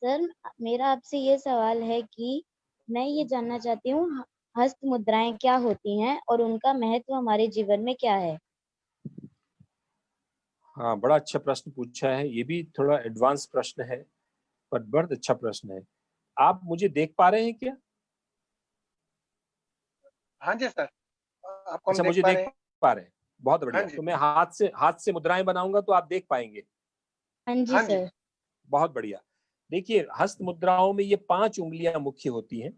सर, मेरा आपसे ये सवाल है कि मैं ये जानना चाहती हूँ हस्त मुद्राएं क्या होती हैं और उनका महत्व हमारे जीवन में क्या है? हाँ, बड़ा अच्छा प्रश्न पूछा है। ये भी थोड़ा एडवांस प्रश्न है, पर बहुत अच्छा प्रश्न है। आप मुझे देख पा रहे हैं क्या? हाँ जी सर, आपको अच्छा, मुझे देख पा रहे हैं। बहुत बढ़िया। तो मैं हाथ से मुद्राएं बनाऊंगा तो आप देख पाएंगे। हाँ जी सर। बहुत बढ़िया। देखिए, हस्त मुद्राओं में ये 5 उंगलियां मुख्य होती हैं।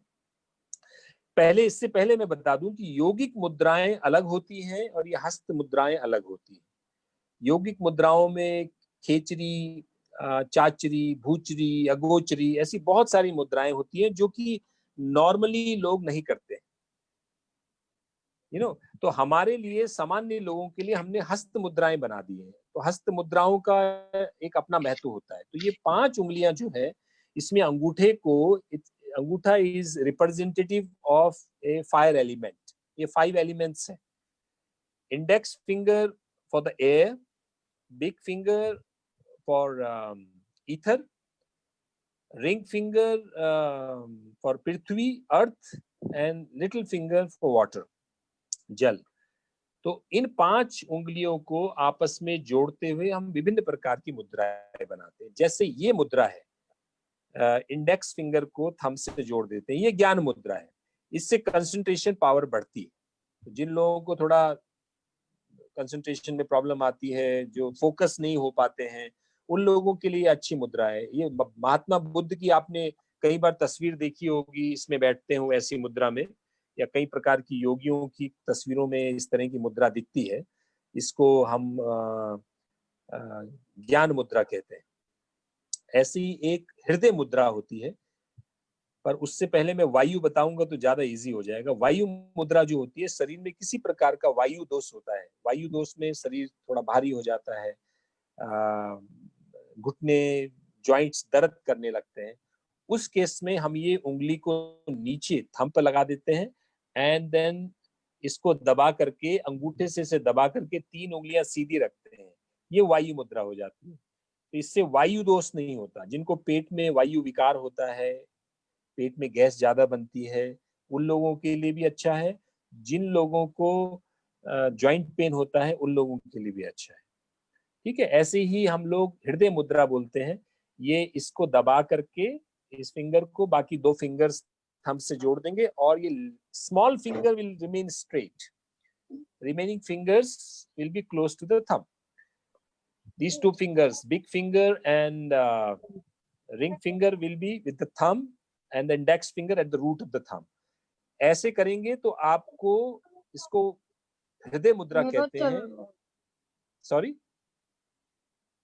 इससे पहले मैं बता दूं कि यौगिक मुद्राएं अलग होती हैं और ये हस्त मुद्राएं अलग होती हैं। यौगिक मुद्राओं में खेचरी, चाचरी, भूचरी, अगोचरी, ऐसी बहुत सारी मुद्राएं होती हैं जो कि नॉर्मली लोग नहीं करते। तो हमारे लिए, सामान्य लोगों के लिए हमने हस्त मुद्राएं बना दी हैं। तो हस्त मुद्राओं का एक अपना महत्व होता है। तो ये 5 उंगलियां जो है, इसमें अंगूठा is representative of A fire element. ये 5 एलिमेंट्स हैं। Index finger for the air, big finger for ether, ring finger for prithvi, earth, and little finger for water, जल। तो इन 5 उंगलियों को आपस में जोड़ते हुए हम विभिन्न प्रकार की मुद्राएं बनाते हैं। जैसे ये मुद्रा है, इंडेक्स फिंगर को थंब से जोड़ देते हैं, ये ज्ञान मुद्रा है। इससे कंसंट्रेशन पावर बढ़ती है। तो जिन लोगों को थोड़ा कंसंट्रेशन में प्रॉब्लम आती है, जो फोकस नहीं हो पाते हैं, उन लोगों के लिए अच्छी मुद्रा है। ये महात्मा बुद्ध की आपने कई बार तस्वीर देखी होगी, इसमें बैठते हो ऐसी मुद्रा में। या कई प्रकार की योगियों की तस्वीरों में इस तरह की मुद्रा दिखती है। इसको हम ज्ञान मुद्रा कहते हैं। ऐसी एक हृदय मुद्रा होती है, पर उससे पहले मैं वायु बताऊंगा तो ज्यादा इजी हो जाएगा। वायु मुद्रा जो होती है, शरीर में किसी प्रकार का वायु दोष होता है, वायु दोष में शरीर थोड़ा भारी हो जाता है, घुटने जॉइंट्स दर्द करने लगते हैं, उस केस में हम ये उंगली को नीचे थंब पर लगा देते हैं एंड देन इसको दबा करके, अंगूठे से दबा करके 3 उंगलियां सीधी रखते हैं, ये वायु मुद्रा हो जाती है। तो इससे वायु दोष नहीं होता। जिनको पेट में वायु विकार होता है, पेट में गैस ज्यादा बनती है, उन लोगों के लिए भी अच्छा है। जिन लोगों को जॉइंट पेन होता है, उन लोगों के लिए भी अच्छा है। ठीक है, ऐसे ही हम लोग हृदय मुद्रा बोलते हैं। ये इसको दबा करके इस फिंगर को बाकी 2 फिंगर्स थंब से जोड़ देंगे और ये small finger will remain straight, remaining fingers will be close to the thumb. These 2 fingers, big finger and ring finger will be with the thumb and the index finger at the root of the thumb. ऐसे करेंगे तो आपको इसको हृदय मुद्रा कहते हैं। Sorry,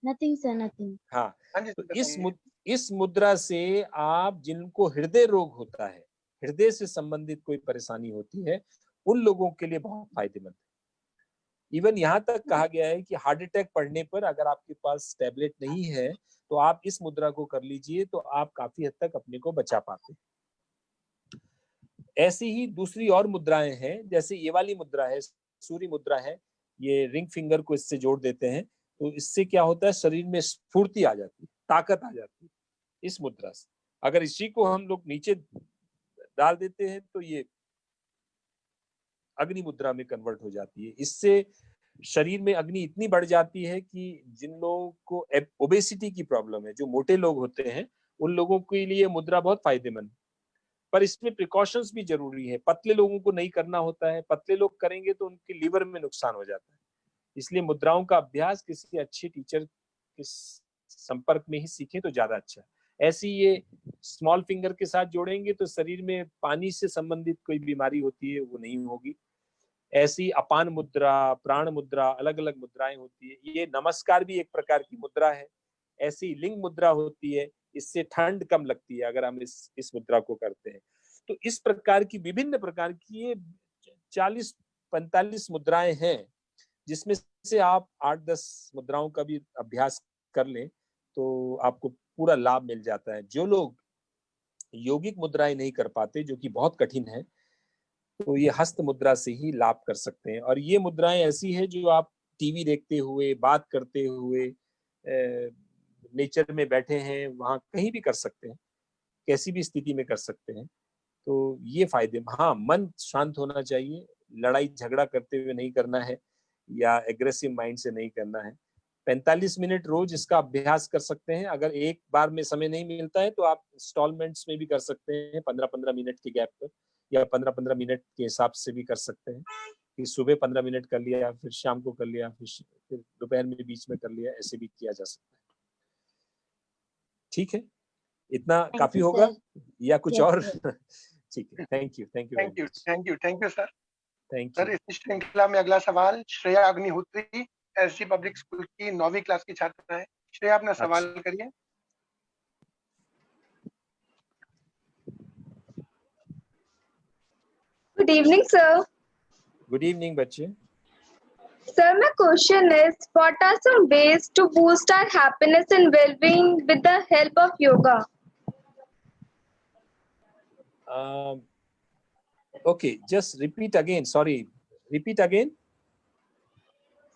nothing sir, nothing. हाँ, तो इस मुद्रा से आप जिनको हृदय रोग होता है, हृदय से संबंधित कोई परेशानी होती है, उन लोगों के लिए बहुत फायदेमंद है। इवन यहाँ तक कहा गया है कि हार्ट अटैक पड़ने पर अगर आपके पास टैबलेट नहीं है तो आप इस मुद्रा को कर लीजिए, तो आप काफी हद तक अपने को बचा पाते हैं। ऐसी ही दूसरी और मुद्राएं हैं, जैसे ये वाली मुद्रा है, सूर्य मुद्रा है। ये रिंग फिंगर को इससे जोड़ देते हैं, तो इससे क्या होता है, शरीर में स्फूर्ति आ जाती है, ताकत आ जाती है इस मुद्रा से। अगर इसी को हम लोग नीचे डाल देते हैं तो ये अग्नि मुद्रा में कन्वर्ट हो जाती है। इससे शरीर में अग्नि इतनी बढ़ जाती है कि जिन लोगों को ओबेसिटी की प्रॉब्लम है, जो मोटे लोग होते हैं, उन लोगों के लिए मुद्रा बहुत फायदेमंद है। पर इसमें प्रिकॉशंस भी जरूरी है। पतले लोगों को नहीं करना होता है, पतले लोग करेंगे तो उनके लीवर में नुकसान हो जाता है। इसलिए मुद्राओं का अभ्यास किसी अच्छे टीचर के संपर्क में ही सीखें तो ज्यादा अच्छा है। ऐसी ये स्मॉल फिंगर के साथ जोड़ेंगे तो शरीर में पानी से संबंधित कोई बीमारी होती है वो नहीं होगी। ऐसी अपान मुद्रा, प्राण मुद्रा, अलग अलग मुद्राएं होती है। ये नमस्कार भी एक प्रकार की मुद्रा है। ऐसी लिंग मुद्रा होती है, इससे ठंड कम लगती है अगर हम इस मुद्रा को करते हैं। तो इस प्रकार की विभिन्न प्रकार की ये 40-45 मुद्राएं हैं, जिसमें से आप 8-10 मुद्राओं का भी अभ्यास कर लें तो आपको पूरा लाभ मिल जाता है। जो लोग यौगिक मुद्राएं नहीं कर पाते, जो कि बहुत कठिन है, तो ये हस्त मुद्रा से ही लाभ कर सकते हैं। और ये मुद्राएं ऐसी है जो आप टीवी देखते हुए, बात करते हुए, नेचर में बैठे हैं, वहां कहीं भी कर सकते हैं, कैसी भी स्थिति में कर सकते हैं। तो ये फायदे, हाँ, मन शांत होना चाहिए, लड़ाई झगड़ा करते हुए नहीं करना है या एग्रेसिव माइंड से नहीं करना है। 45 मिनट रोज इसका अभ्यास कर सकते हैं। अगर एक बार में समय नहीं मिलता है तो आप इंस्टॉलमेंट्स में भी कर सकते हैं, 15-15 मिनट के गैप पर, या 15-15 मिनट के हिसाब से भी कर सकते हैं कि सुबह 15 मिनट कर लिया, फिर शाम को कर लिया, फिर दोपहर में बीच में कर लिया, ऐसे भी किया जा सकता है। ठीक है, इतना काफी होगा या कुछ और? ठीक है, thank you sir. Thank sir, इस श्रृंखला में अगला सवाल Shreya Agnihotri, SG public school की 9वीं क्लास की छात्रा है। श्रेया, अपना सवाल करिए। Good evening, sir. Good evening, बच्चे। Sir, my question is, what are some ways to boost our happiness and well-being with the help of yoga? Okay, just repeat again. Sorry, repeat again.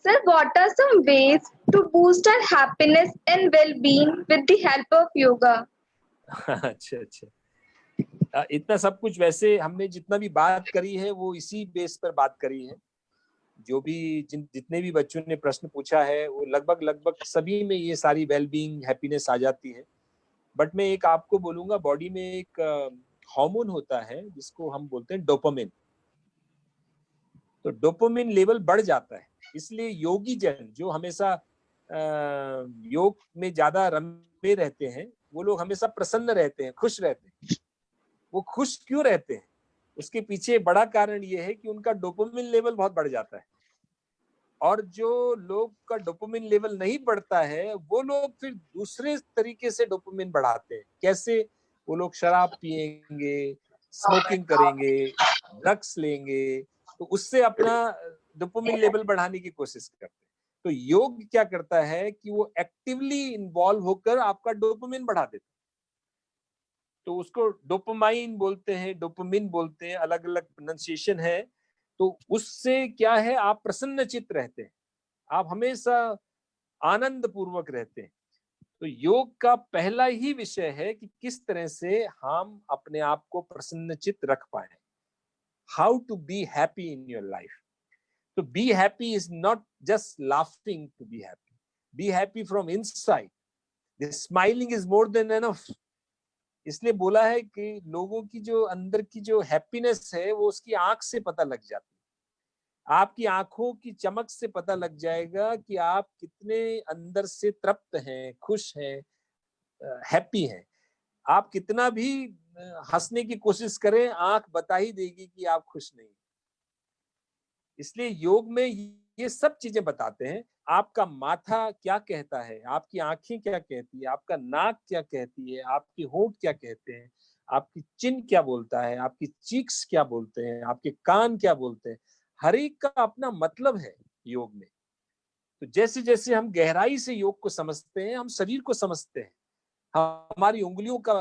Sir, what are some ways to boost our happiness and well-being with the help of yoga? अच्छा अच्छा, इतना सब कुछ वैसे हमने जितना भी बात करी है वो इसी बेस पर बात करी है। जो भी जितने भी बच्चों ने प्रश्न पूछा है वो लगभग सभी में ये सारी वेलबींग, हैप्पीनेस आ जाती है। बट मैं एक आपको बोलूंगा, बॉडी में एक हार्मोन होता है जिसको हम बोलते हैं डोपामिन। तो डोपामिन लेवल बढ़ जाता है, इसलिए योगी जन जो हमेशा योग में ज्यादा रमे रहते हैं, वो लोग हमेशा प्रसन्न रहते हैं, खुश रहते हैं। वो खुश क्यों रहते हैं? उसके पीछे बड़ा कारण ये है कि उनका डोपामिन लेवल बहुत बढ़ जाता है, और जो लोग का डोपामिन लेवल नहीं बढ़ता है वो लोग फिर दूसरे तरीके से डोपामिन बढ़ाते हैं। कैसे? वो लोग शराब पिएंगे, स्मोकिंग करेंगे, ड्रग्स लेंगे, तो उससे अपना डोपामिन लेवल बढ़ाने की कोशिश करते हैं। तो योग क्या करता है कि वो एक्टिवली इन्वॉल्व होकर आपका डोपामिन बढ़ा देता है। तो उसको डोपामाइन बोलते हैं, डोपामिन बोलते हैं, अलग अलग प्रोनाउंसिएशन है। तो उससे क्या है, आप प्रसन्नचित्त रहते हैं, आप हमेशा आनंद पूर्वक रहते हैं। तो योग का पहला ही विषय है कि किस तरह से हम अपने आप को प्रसन्नचित्त रख पाए, how to be happy in your life. तो be happy is not just laughing to be happy from inside. The smiling is more than enough. इसलिए बोला है कि लोगों की जो अंदर की जो हैप्पीनेस है वो उसकी आंख से पता लग जाती है। आपकी आंखों की चमक से पता लग जाएगा कि आप कितने अंदर से तृप्त हैं, खुश हैं, हैप्पी हैं। आप कितना भी हंसने की कोशिश करें, आंख बता ही देगी कि आप खुश नहीं। इसलिए योग में ये सब चीजें बताते हैं। आपका माथा क्या कहता है, आपकी आंखें क्या कहती है, आपका नाक क्या कहती है, आपके होंठ क्या कहते हैं, आपकी चिन क्या बोलता है, आपकी चीक्स क्या बोलते हैं, आपके कान क्या बोलते हैं। हर एक का अपना मतलब है योग में। तो जैसे जैसे हम गहराई से योग को समझते हैं, हम शरीर को समझते हैं। हमारी उंगलियों का,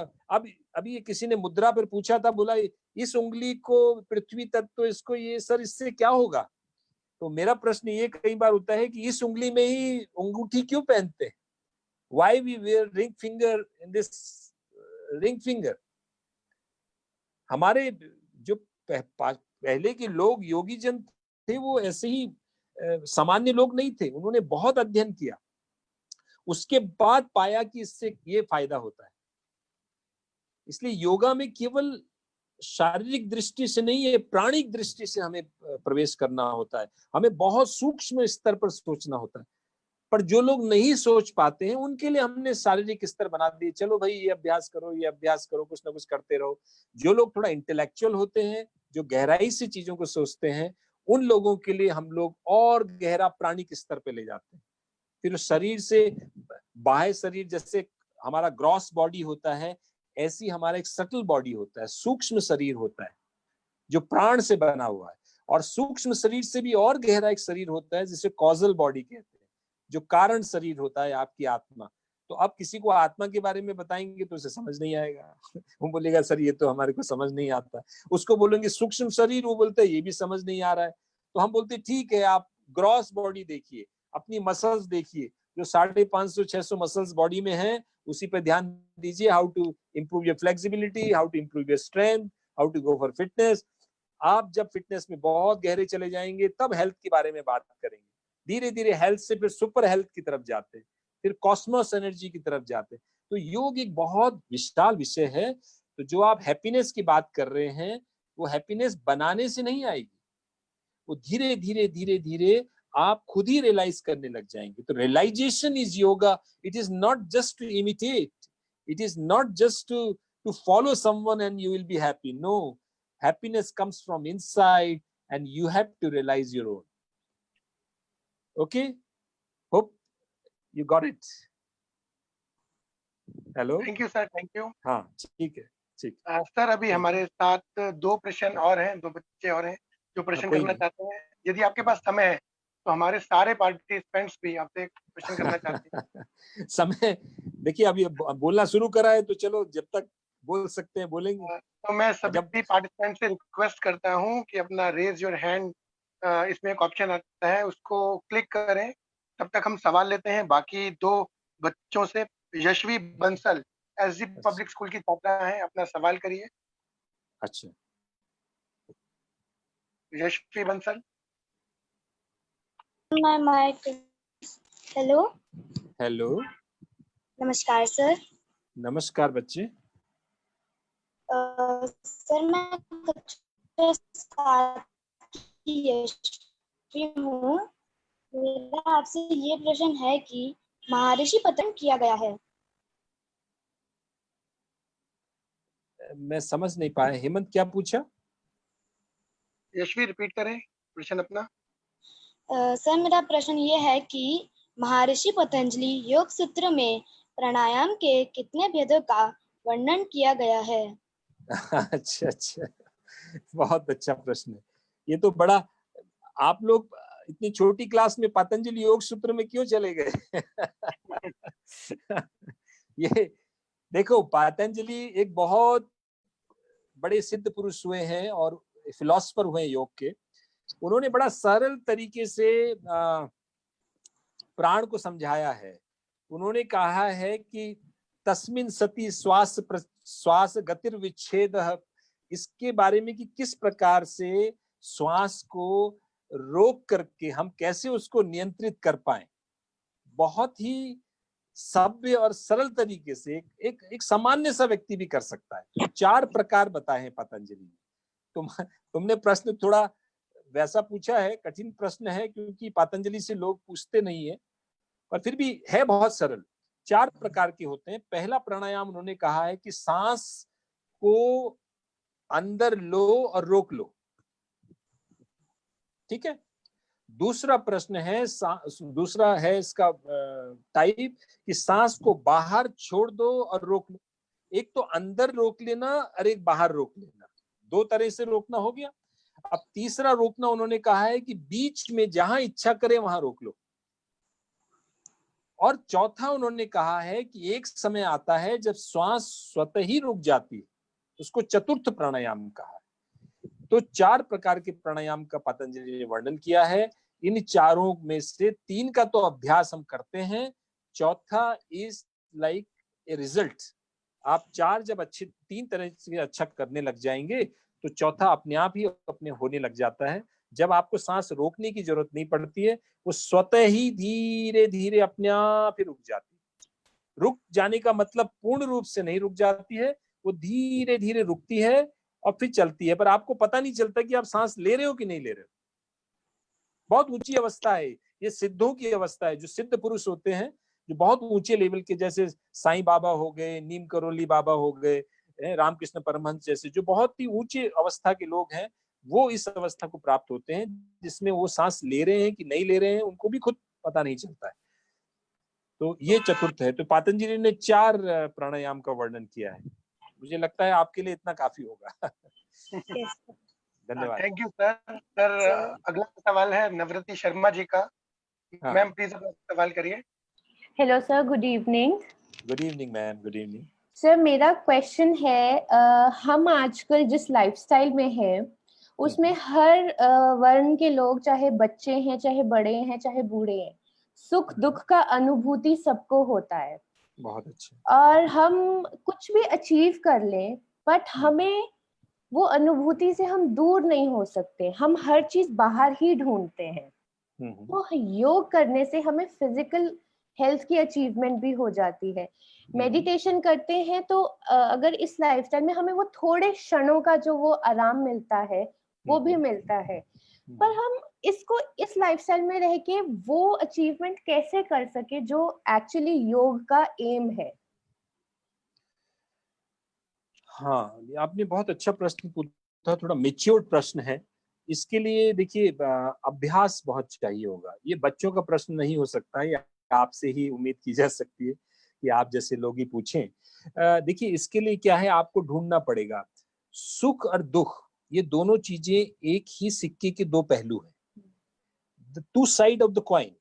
अभी किसी ने मुद्रा पर पूछा था, बोला इस उंगली को पृथ्वी तत्व, इसको ये सर इससे क्या होगा। तो मेरा प्रश्न ये कई बार होता है कि इस उंगली में ही अंगूठी क्यों पहनते हैं? Why we wear ring finger in this ring finger? हमारे जो पहले के लोग योगी जन थे वो ऐसे ही सामान्य लोग नहीं थे। उन्होंने बहुत अध्ययन किया, उसके बाद पाया कि इससे ये फायदा होता है। इसलिए योगा में केवल शारीरिक दृष्टि से नहीं है, प्राणिक दृष्टि से हमें प्रवेश करना होता है। हमें बहुत सूक्ष्म स्तर पर सोचना होता है। पर जो लोग नहीं सोच पाते हैं उनके लिए हमने शारीरिक स्तर बना दिए, चलो भाई ये अभ्यास करो, ये अभ्यास करो, कुछ ना कुछ करते रहो। जो लोग थोड़ा इंटेलेक्चुअल होते हैं, जो गहराई से चीजों को सोचते हैं, उन लोगों के लिए हम लोग और गहरा प्राणिक स्तर पे ले जाते हैं। फिर शरीर से बाह्य शरीर, जैसे हमारा ग्रॉस बॉडी होता है, ऐसी हमारा एक सटल बॉडी होता है, सूक्ष्म शरीर होता है जो प्राण से बना हुआ है। और सूक्ष्म शरीर से भी और गहरा एक शरीर होता है जिसे कॉजल बॉडी कहते हैं, जो कारण शरीर होता है, आपकी आत्मा। तो अब किसी को आत्मा के बारे में बताएंगे तो उसे समझ नहीं आएगा। वो बोलेगा सर ये तो हमारे को समझ नहीं आता। उसको बोलेंगे सूक्ष्म शरीर, वो बोलता है ये भी समझ नहीं आ रहा है। तो हम बोलते ठीक है, आप ग्रॉस बॉडी देखिए, अपनी मसल्स देखिए, जो 550-600 मसल्स बॉडी में हैं, उसी पे ध्यान दीजिए। How to improve your flexibility, how to improve your strength, how to go for fitness. आप जब फिटनेस में बहुत गहरे चले जाएंगे तब हेल्थ के बारे में बात करेंगे। धीरे धीरे हेल्थ से फिर सुपर हेल्थ की तरफ जाते हैं, फिर कॉस्मोस एनर्जी की तरफ जाते हैं। तो योग एक बहुत विशाल विषय है। तो जो आप हैप्पीनेस की बात कर रहे हैं, वो हैप्पीनेस बनाने से नहीं आएगी, वो धीरे धीरे धीरे धीरे आप खुद ही रियलाइज करने लग जाएंगे। तो realisation is yoga. It is not just to imitate, it is not just to follow someone and you will be happy. No, happiness comes from inside and you have to realize your own. Okay, hope you got it. Hello, thank you sir, thank you. हाँ ठीक है, ठीक। Sir अभी हमारे साथ 2 प्रश्न और हैं, 2 बच्चे और हैं जो प्रश्न करना चाहते हैं। यदि आपके पास समय है तो हमारे सारे पार्टिसिपेंट्स भी आपसे एक प्रश्न करना चाहते हैं। समय देखिए, अभी बोलना शुरू करा है तो चलो जब तक बोल सकते हैं बोलेंगे। तो मैं सभी पार्टिसिपेंट से रिक्वेस्ट करता हूं कि अपना रेज योर हैंड, इसमें एक ऑप्शन आता है, उसको क्लिक करें। तब तक हम सवाल लेते हैं बाकी 2 बच्चों से। Yashvi Bansal SG public school की छात्रा है, अपना सवाल करिए। अच्छा, Yashvi Bansal. My mic. Hello, hello, नमस्कार सर। नमस्कार बच्चे। सर मैं कक्षा 7 की यशवी हूँ। मेरा आपसे ये प्रश्न है कि महर्षि पतन किया गया है। मैं समझ नहीं पाया, हेमंत क्या पूछा? यशवी रिपीट करें प्रश्न अपना। सर मेरा प्रश्न ये है कि महर्षि पतंजलि योग सूत्र में प्राणायाम के कितने भेदों का वर्णन किया गया है? अच्छा अच्छा, बहुत अच्छा प्रश्न है ये तो। बड़ा, आप लोग इतनी छोटी क्लास में पतंजलि योग सूत्र में क्यों चले गए? ये देखो, पतंजलि एक बहुत बड़े सिद्ध पुरुष हुए हैं और फिलोसफर हुए हैं योग के। उन्होंने बड़ा सरल तरीके से प्राण को समझाया है। उन्होंने कहा है कि तस्मिन सति श्वास गतिर विच्छेद, इसके बारे में कि किस प्रकार से श्वास को रोक करके हम कैसे उसको नियंत्रित कर पाए। बहुत ही सभ्य और सरल तरीके से एक सामान्य सा व्यक्ति भी कर सकता है। तो 4 प्रकार बताए हैं पतंजलि ने। तुमने प्रश्न थोड़ा वैसा पूछा है, कठिन प्रश्न है, क्योंकि पतंजलि से लोग पूछते नहीं है, पर फिर भी है बहुत सरल। 4 प्रकार के होते हैं। पहला प्राणायाम उन्होंने कहा है कि सांस को अंदर लो और रोक लो, ठीक है। दूसरा प्रश्न है, दूसरा है इसका टाइप कि सांस को बाहर छोड़ दो और रोक लो। एक तो अंदर रोक लेना और एक बाहर रोक लेना, 2 तरह से रोकना हो गया। अब तीसरा रोकना उन्होंने कहा है कि बीच में जहां इच्छा करे वहां रोक लो। और चौथा उन्होंने कहा है कि एक समय आता है जब श्वास स्वतः ही रुक जाती है, उसको चतुर्थ प्राणायाम कहा है। तो 4 प्रकार के प्राणायाम का पतंजलि ने वर्णन किया है। इन चारों में से 3 का तो अभ्यास हम करते हैं, चौथा इज लाइक ए रिजल्ट। आप 4 जब 3 तरह से अच्छा करने लग जाएंगे तो चौथा अपने आप ही अपने होने लग जाता है। जब आपको सांस रोकने की जरूरत नहीं पड़ती है, वो स्वतः ही धीरे धीरे अपने आप ही रुक जाती है। रुक जाने का मतलब पूर्ण रूप से नहीं रुक जाती है, वो धीरे धीरे रुकती है और फिर चलती है, पर आपको पता नहीं चलता कि आप सांस ले रहे हो कि नहीं ले रहे हो। बहुत ऊंची अवस्था है ये, सिद्धों की अवस्था है। जो सिद्ध पुरुष होते हैं, जो बहुत ऊंचे लेवल के, जैसे साईं बाबा हो गए, नीम करोली बाबा हो गए, रामकृष्ण परमहंस जैसे जो बहुत ही ऊंचे अवस्था के लोग हैं, वो इस अवस्था को प्राप्त होते हैं जिसमें वो सांस ले रहे हैं कि नहीं ले रहे हैं उनको भी खुद पता नहीं चलता है। तो ये चतुर्थ है। तो पतंजलि ने 4 प्राणायाम का वर्णन किया है। मुझे लगता है आपके लिए इतना काफी होगा। धन्यवाद। Thank you sir. सर अगला सवाल है नवृति शर्मा जी का। मैम प्लीज अपना सवाल करिए। Hello sir, good evening. Good evening ma'am, good evening. Sir मेरा क्वेश्चन है, हम आजकल जिस लाइफस्टाइल में हैं उसमें हर वर्ण के लोग, चाहे बच्चे हैं, चाहे बड़े हैं, चाहे बूढ़े हैं, सुख दुख का अनुभूति सबको होता है। बहुत अच्छा। और हम कुछ भी अचीव कर लें, बट हमें वो अनुभूति से हम दूर नहीं हो सकते, हम हर चीज बाहर ही ढूंढते हैं। तो योग करने से हमें फिजिकल हेल्थ की अचीवमेंट भी हो जाती है। मेडिटेशन करते हैं तो अगर इस लाइफस्टाइल में हमें वो थोड़े क्षणों का जो वो आराम मिलता है वो भी मिलता है, पर हम इसको इस लाइफस्टाइल में रह के वो अचीवमेंट कैसे कर सके जो एक्चुअली योग का एम है? हाँ, आपने बहुत अच्छा प्रश्न पूछा, थोड़ा मैच्योर्ड प्रश्न है। इसके लिए देखिए अभ्यास बहुत चाहिए होगा। ये बच्चों का प्रश्न नहीं हो सकता है, आपसे ही उम्मीद की जा सकती है कि आप जैसे लोग ही पूछें। देखिए इसके लिए क्या है, आपको ढूंढना पड़ेगा। सुख और दुख ये दोनों चीजें एक ही सिक्के के 2 पहलू हैं, the 2 side of the coin.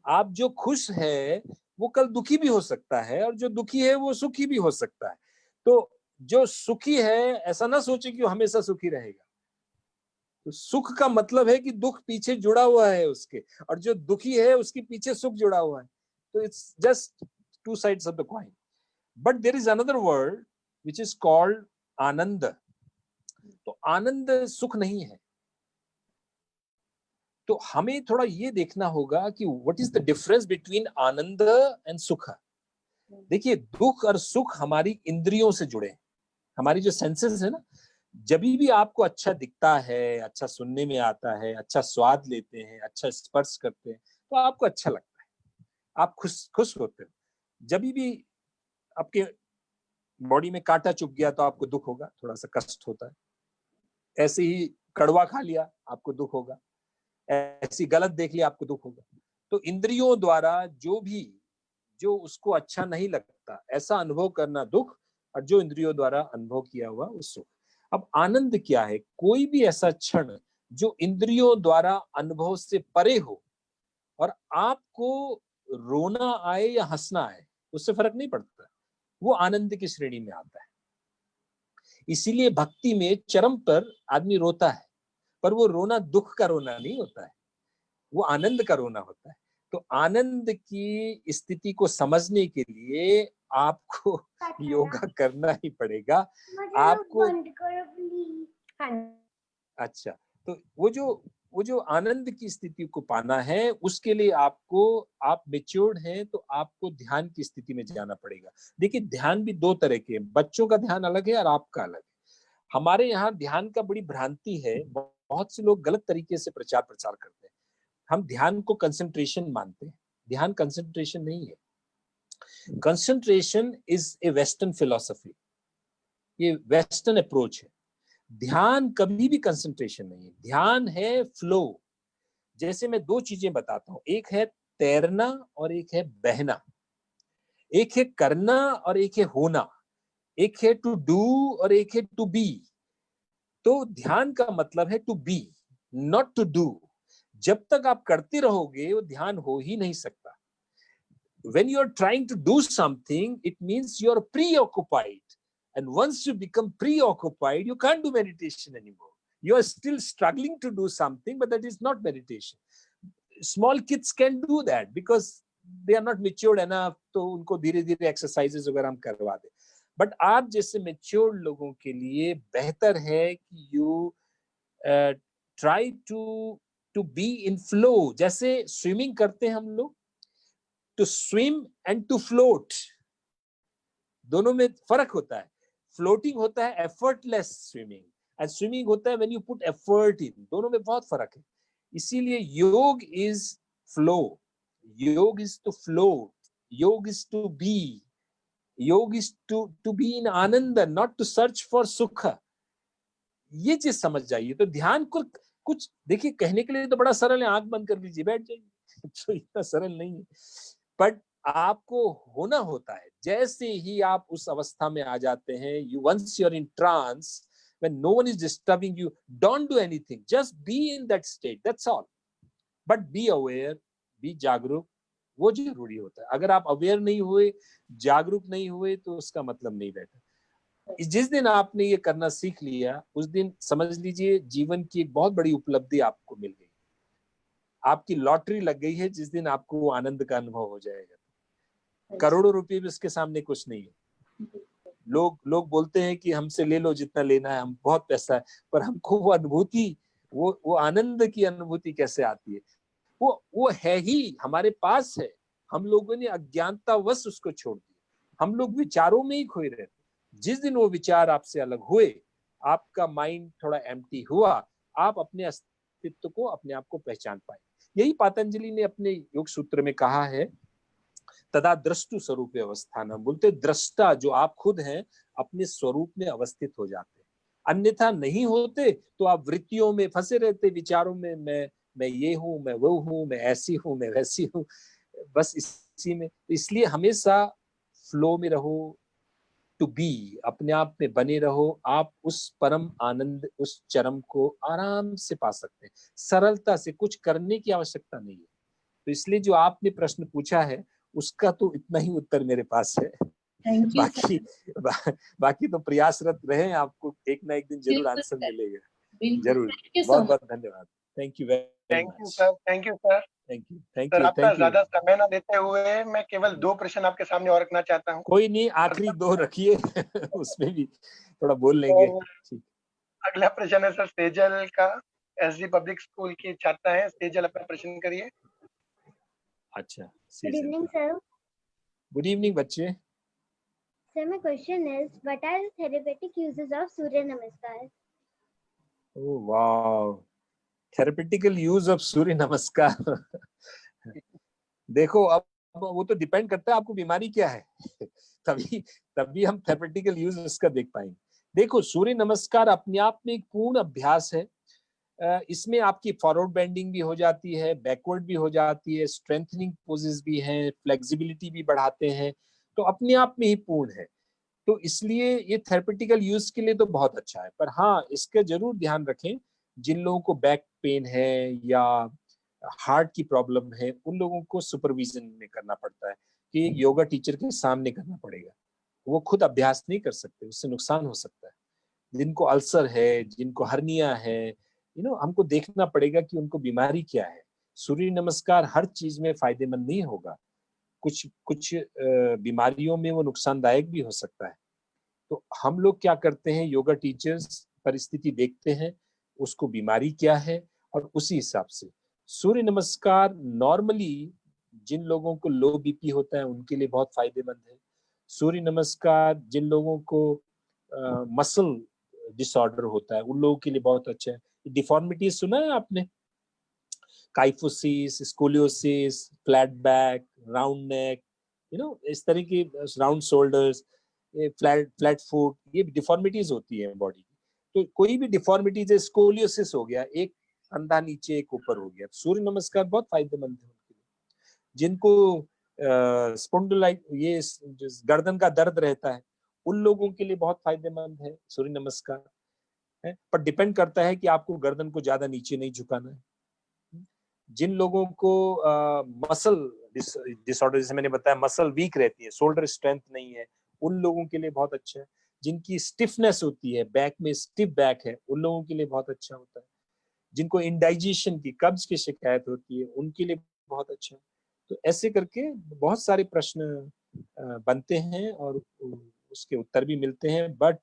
आप जो खुश है वो कल दुखी भी हो सकता है, और जो दुखी है वो सुखी भी हो सकता है। तो जो सुखी है ऐसा ना सोचे कि वो हमेशा सुखी रहेगा। तो सुख का मतलब है कि दुख पीछे जुड़ा हुआ है उसके, और जो दुखी है उसके पीछे सुख जुड़ा हुआ है। तो it's just 2 sides of the coin. But there is another word which is called anand. तो आनंद सुख नहीं है। तो हमें थोड़ा ये देखना होगा कि what is the difference between Anand and सुख। देखिए दुख और सुख हमारी इंद्रियों से जुड़े हैं, हमारी जो सेंसेस है ना। जब भी आपको अच्छा दिखता है, अच्छा सुनने में आता है, अच्छा स्वाद लेते हैं, अच्छा स्पर्श करते हैं, तो आपको अच्छा लगता है, आप खुश होते हो। जब भी आपके बॉडी में कांटा चुभ गया तो आपको दुख होगा, थोड़ा सा कष्ट होता है। ऐसे ही कड़वा खा लिया आपको दुख होगा, ऐसी गलत देख लिया आपको दुख होगा। तो इंद्रियों द्वारा जो उसको अच्छा नहीं लगता ऐसा अनुभव करना दुख, और जो इंद्रियों द्वारा अनुभव किया हुआ उस सुख। अब आनंद क्या है? कोई भी ऐसा क्षण जो इंद्रियों द्वारा अनुभव से परे हो और आपको रोना आए या हंसना आए उससे फर्क नहीं पड़ता, वो आनंद की श्रेणी में आता है। इसीलिए भक्ति में चरम पर आदमी रोता है, पर वो रोना दुख का रोना नहीं होता है, वो आनंद का रोना होता है। तो आनंद की स्थिति को समझने के लिए आपको योगा करना ही पड़ेगा। आपको अच्छा, तो वो जो आनंद की स्थिति को पाना है उसके लिए आप मैच्योर्ड हैं तो आपको ध्यान की स्थिति में जाना पड़ेगा। देखिए ध्यान भी दो तरह के हैं, बच्चों का ध्यान अलग है और आपका अलग है। हमारे यहाँ ध्यान का बड़ी भ्रांति है, बहुत से लोग गलत तरीके से प्रचार प्रसार करते हैं। हम ध्यान को कंसंट्रेशन मानते हैं, ध्यान कंसंट्रेशन नहीं है। Concentration is a western philosophy, ये वेस्टर्न अप्रोच है। ध्यान कभी भी कंसंट्रेशन नहीं है, ध्यान है फ्लो। जैसे मैं दो चीजें बताता हूं, एक है तैरना और एक है बहना, एक है करना और एक है होना, एक है टू डू और एक है टू बी। तो ध्यान का मतलब है to be, not to do. जब तक आप करते रहोगे वो ध्यान हो ही नहीं सकता। When you are trying to do something, it means you are preoccupied. And once you become preoccupied, you can't do meditation anymore. You are still struggling to do something, but that is not meditation. Small kids can do that because they are not matured enough, तो उनको धीरे धीरे exercises वगैरह हम करवा दें। But आप जैसे matured लोगों के लिए बेहतर है कि you try to be in flow। जैसे स्विमिंग करते हैं हम लोग, to swim and to float, दोनों में फर्क होता है। फ्लोटिंग होता है effortless swimming, and swimming होता है when you put effort in, दोनों में बहुत फर्क है। इसीलिए योग is flow, योग is to float, योग is to be, योग is to be in Anand, not to search for सुख। ये चीज समझ जाइए। तो ध्यान को कुछ देखिए कहने के लिए तो बड़ा सरल है, आंख बंद कर लीजिए बैठ जाइए, तो इतना सरल नहीं है, बट आपको होना होता है। जैसे ही आप उस अवस्था में आ जाते हैं, you once you're in trance, when no one is disturbing you, don't do anything, just be in that state, that's all, but be aware, be जागरूक, वो जरूरी होता है। अगर आप अवेयर नहीं हुए, जागरूक नहीं हुए, तो उसका मतलब नहीं बैठा। जिस दिन आपने ये करना सीख लिया, उस दिन समझ लीजिए जीवन की एक बहुत बड़ी उपलब्धि आपको मिल गई, आपकी लॉटरी लग गई है। जिस दिन आपको वो आनंद का अनुभव हो जाएगा, करोड़ों रुपए भी उसके सामने कुछ नहीं है। लोग बोलते हैं कि हमसे ले लो जितना लेना है, हम बहुत पैसा है, पर हमको वो अनुभूति, वो आनंद की अनुभूति कैसे आती है? वो है ही हमारे पास है, हम लोगों ने अज्ञानतावश उसको छोड़ दिया। हम लोग विचारों में ही खोए रहते। जिस दिन वो विचार आपसे अलग हुए, आपका माइंड थोड़ा एम्प्टी हुआ, आप अपने अस्तित्व को, अपने आप को पहचान पाए। यही पतंजलि ने अपने योग सूत्र में कहा है, तदा दृष्टु स्वरूप अवस्थानम, बोलते दृष्टा जो आप खुद हैं अपने स्वरूप में अवस्थित हो जाते हैं। अन्यथा नहीं होते तो आप वृत्तियों में फंसे रहते, विचारों में, मैं ये हूँ, मैं वो हूँ, मैं ऐसी हूँ, मैं वैसी हूँ, बस इसी में। इसलिए हमेशा फ्लो में रहो, टू बी, अपने आप में बने रहो। आप उस परम आनंद, उस चरम को आराम से पा सकते हैं, सरलता से, कुछ करने की आवश्यकता नहीं है। तो इसलिए जो आपने प्रश्न पूछा है उसका तो इतना ही उत्तर मेरे पास है। बाकी तो प्रयासरत रहे, आपको एक ना एक दिन जरूर आंसर मिलेगा, जरूर। बहुत बहुत धन्यवाद। Thank you very much. Thank you sir. Thank sir you. आपका ज्यादा समय ना देते हुए मैं केवल 2 प्रश्न आपके सामने और रखना चाहता हूँ। कोई नहीं, आखिरी 2 रखिए, उसमें भी थोड़ा बोल लेंगे। तो अगला प्रश्न है सर सेजल का, एसडी पब्लिक स्कूल की छात्रा है। सेजल अपना प्रश्न करिए। अच्छा, good evening sir. Good evening बच्चे। Sir my question is, what are the therapeutic uses of surya namaskar? Oh wow, थेरेपेटिकल use of सूर्य नमस्कार। देखो अब वो तो डिपेंड करता है आपको बीमारी क्या है, तभी हम थेरेपेटिकल यूज उसका देख पाएंगे। देखो सूर्य नमस्कार अपने आप में एक पूर्ण अभ्यास है इसमें आपकी फॉरवर्ड बेंडिंग भी हो जाती है, बैकवर्ड भी हो जाती है, स्ट्रेंथनिंग पोजेस भी हैं, फ्लेक्सिबिलिटी भी बढ़ाते हैं, तो अपने आप में ही पूर्ण है। तो इसलिए ये थेरेपेटिकल यूज के लिए तो बहुत अच्छा है। पर हाँ, इसका जरूर ध्यान रखें, जिन लोगों को बैक पेन है या हार्ट की प्रॉब्लम है, उन लोगों को सुपरविजन में करना पड़ता है कि एक योगा टीचर के सामने करना पड़ेगा। वो खुद अभ्यास नहीं कर सकते, उससे नुकसान हो सकता है। जिनको अल्सर है, जिनको हर्निया है, हमको देखना पड़ेगा कि उनको बीमारी क्या है। सूर्य नमस्कार हर चीज में फायदेमंद नहीं होगा, कुछ कुछ बीमारियों में वो नुकसानदायक भी हो सकता है। तो हम लोग क्या करते हैं, योगा टीचर्स परिस्थिति देखते हैं, उसको बीमारी क्या है, और उसी हिसाब से सूर्य नमस्कार नॉर्मली जिन लोगों को लो बीपी होता है उनके लिए बहुत फायदेमंद है। सूर्य नमस्कार जिन लोगों को मसल डिसऑर्डर होता है उन लोगों के लिए बहुत अच्छा है। डिफॉर्मिटीज सुना है आपने? Kyphosis, scoliosis, flat back, round neck, इस तरह की राउंड शोल्डर्स, फ्लैट फुट, ये डिफॉर्मिटीज होती है बॉडी की। तो कोई भी डिफॉर्मिटीज, स्कोलियोसिस हो गया, एक कंधा नीचे एक ऊपर हो गया, सूर्य नमस्कार बहुत फायदेमंद है उनके लिए। जिनको स्पॉन्डिलाइट, ये गर्दन का दर्द रहता है, उन लोगों के लिए बहुत फायदेमंद है सूर्य नमस्कार है। पर डिपेंड करता है कि आपको गर्दन को ज्यादा नीचे नहीं झुकाना है। जिन लोगों को मसल डिसऑर्डर, जैसे मैंने बताया, मसल वीक रहती है, शोल्डर स्ट्रेंथ नहीं है, उन लोगों के लिए बहुत अच्छा है। जिनकी स्टिफनेस होती है, बैक में स्टिफ बैक है, उन लोगों के लिए बहुत अच्छा होता है। जिनको इंडाइजेशन की, कब्ज की शिकायत होती है, उनके लिए बहुत अच्छा है। तो ऐसे करके बहुत सारे प्रश्न बनते हैं और उसके उत्तर भी मिलते हैं। बट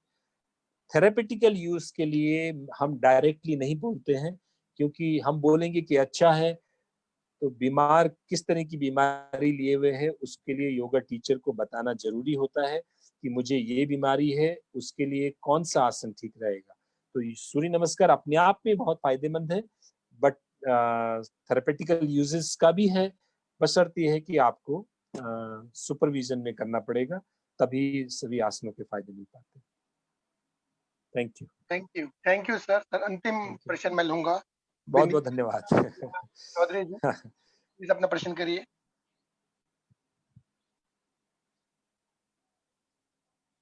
थेरेपेटिकल यूज के लिए हम डायरेक्टली नहीं बोलते हैं, क्योंकि हम बोलेंगे कि अच्छा है, तो बीमार किस तरह की बीमारी लिए हुए है उसके लिए योगा टीचर को बताना जरूरी होता है कि मुझे ये बीमारी है, उसके लिए कौन सा आसन ठीक रहेगा। तो सूर्य नमस्कार अपने आप में बहुत फायदेमंद है, बट थेरेपेटिकल यूजेस का भी है, बशर्ते है कि आपको सुपरविजन में करना पड़ेगा, तभी सभी आसनों के फायदे मिल पाते हैं। Thank you sir. अंतिम प्रश्न मैं लूंगा। बहुत बहुत धन्यवाद। चौधरी जी प्लीज अपना प्रश्न करिए।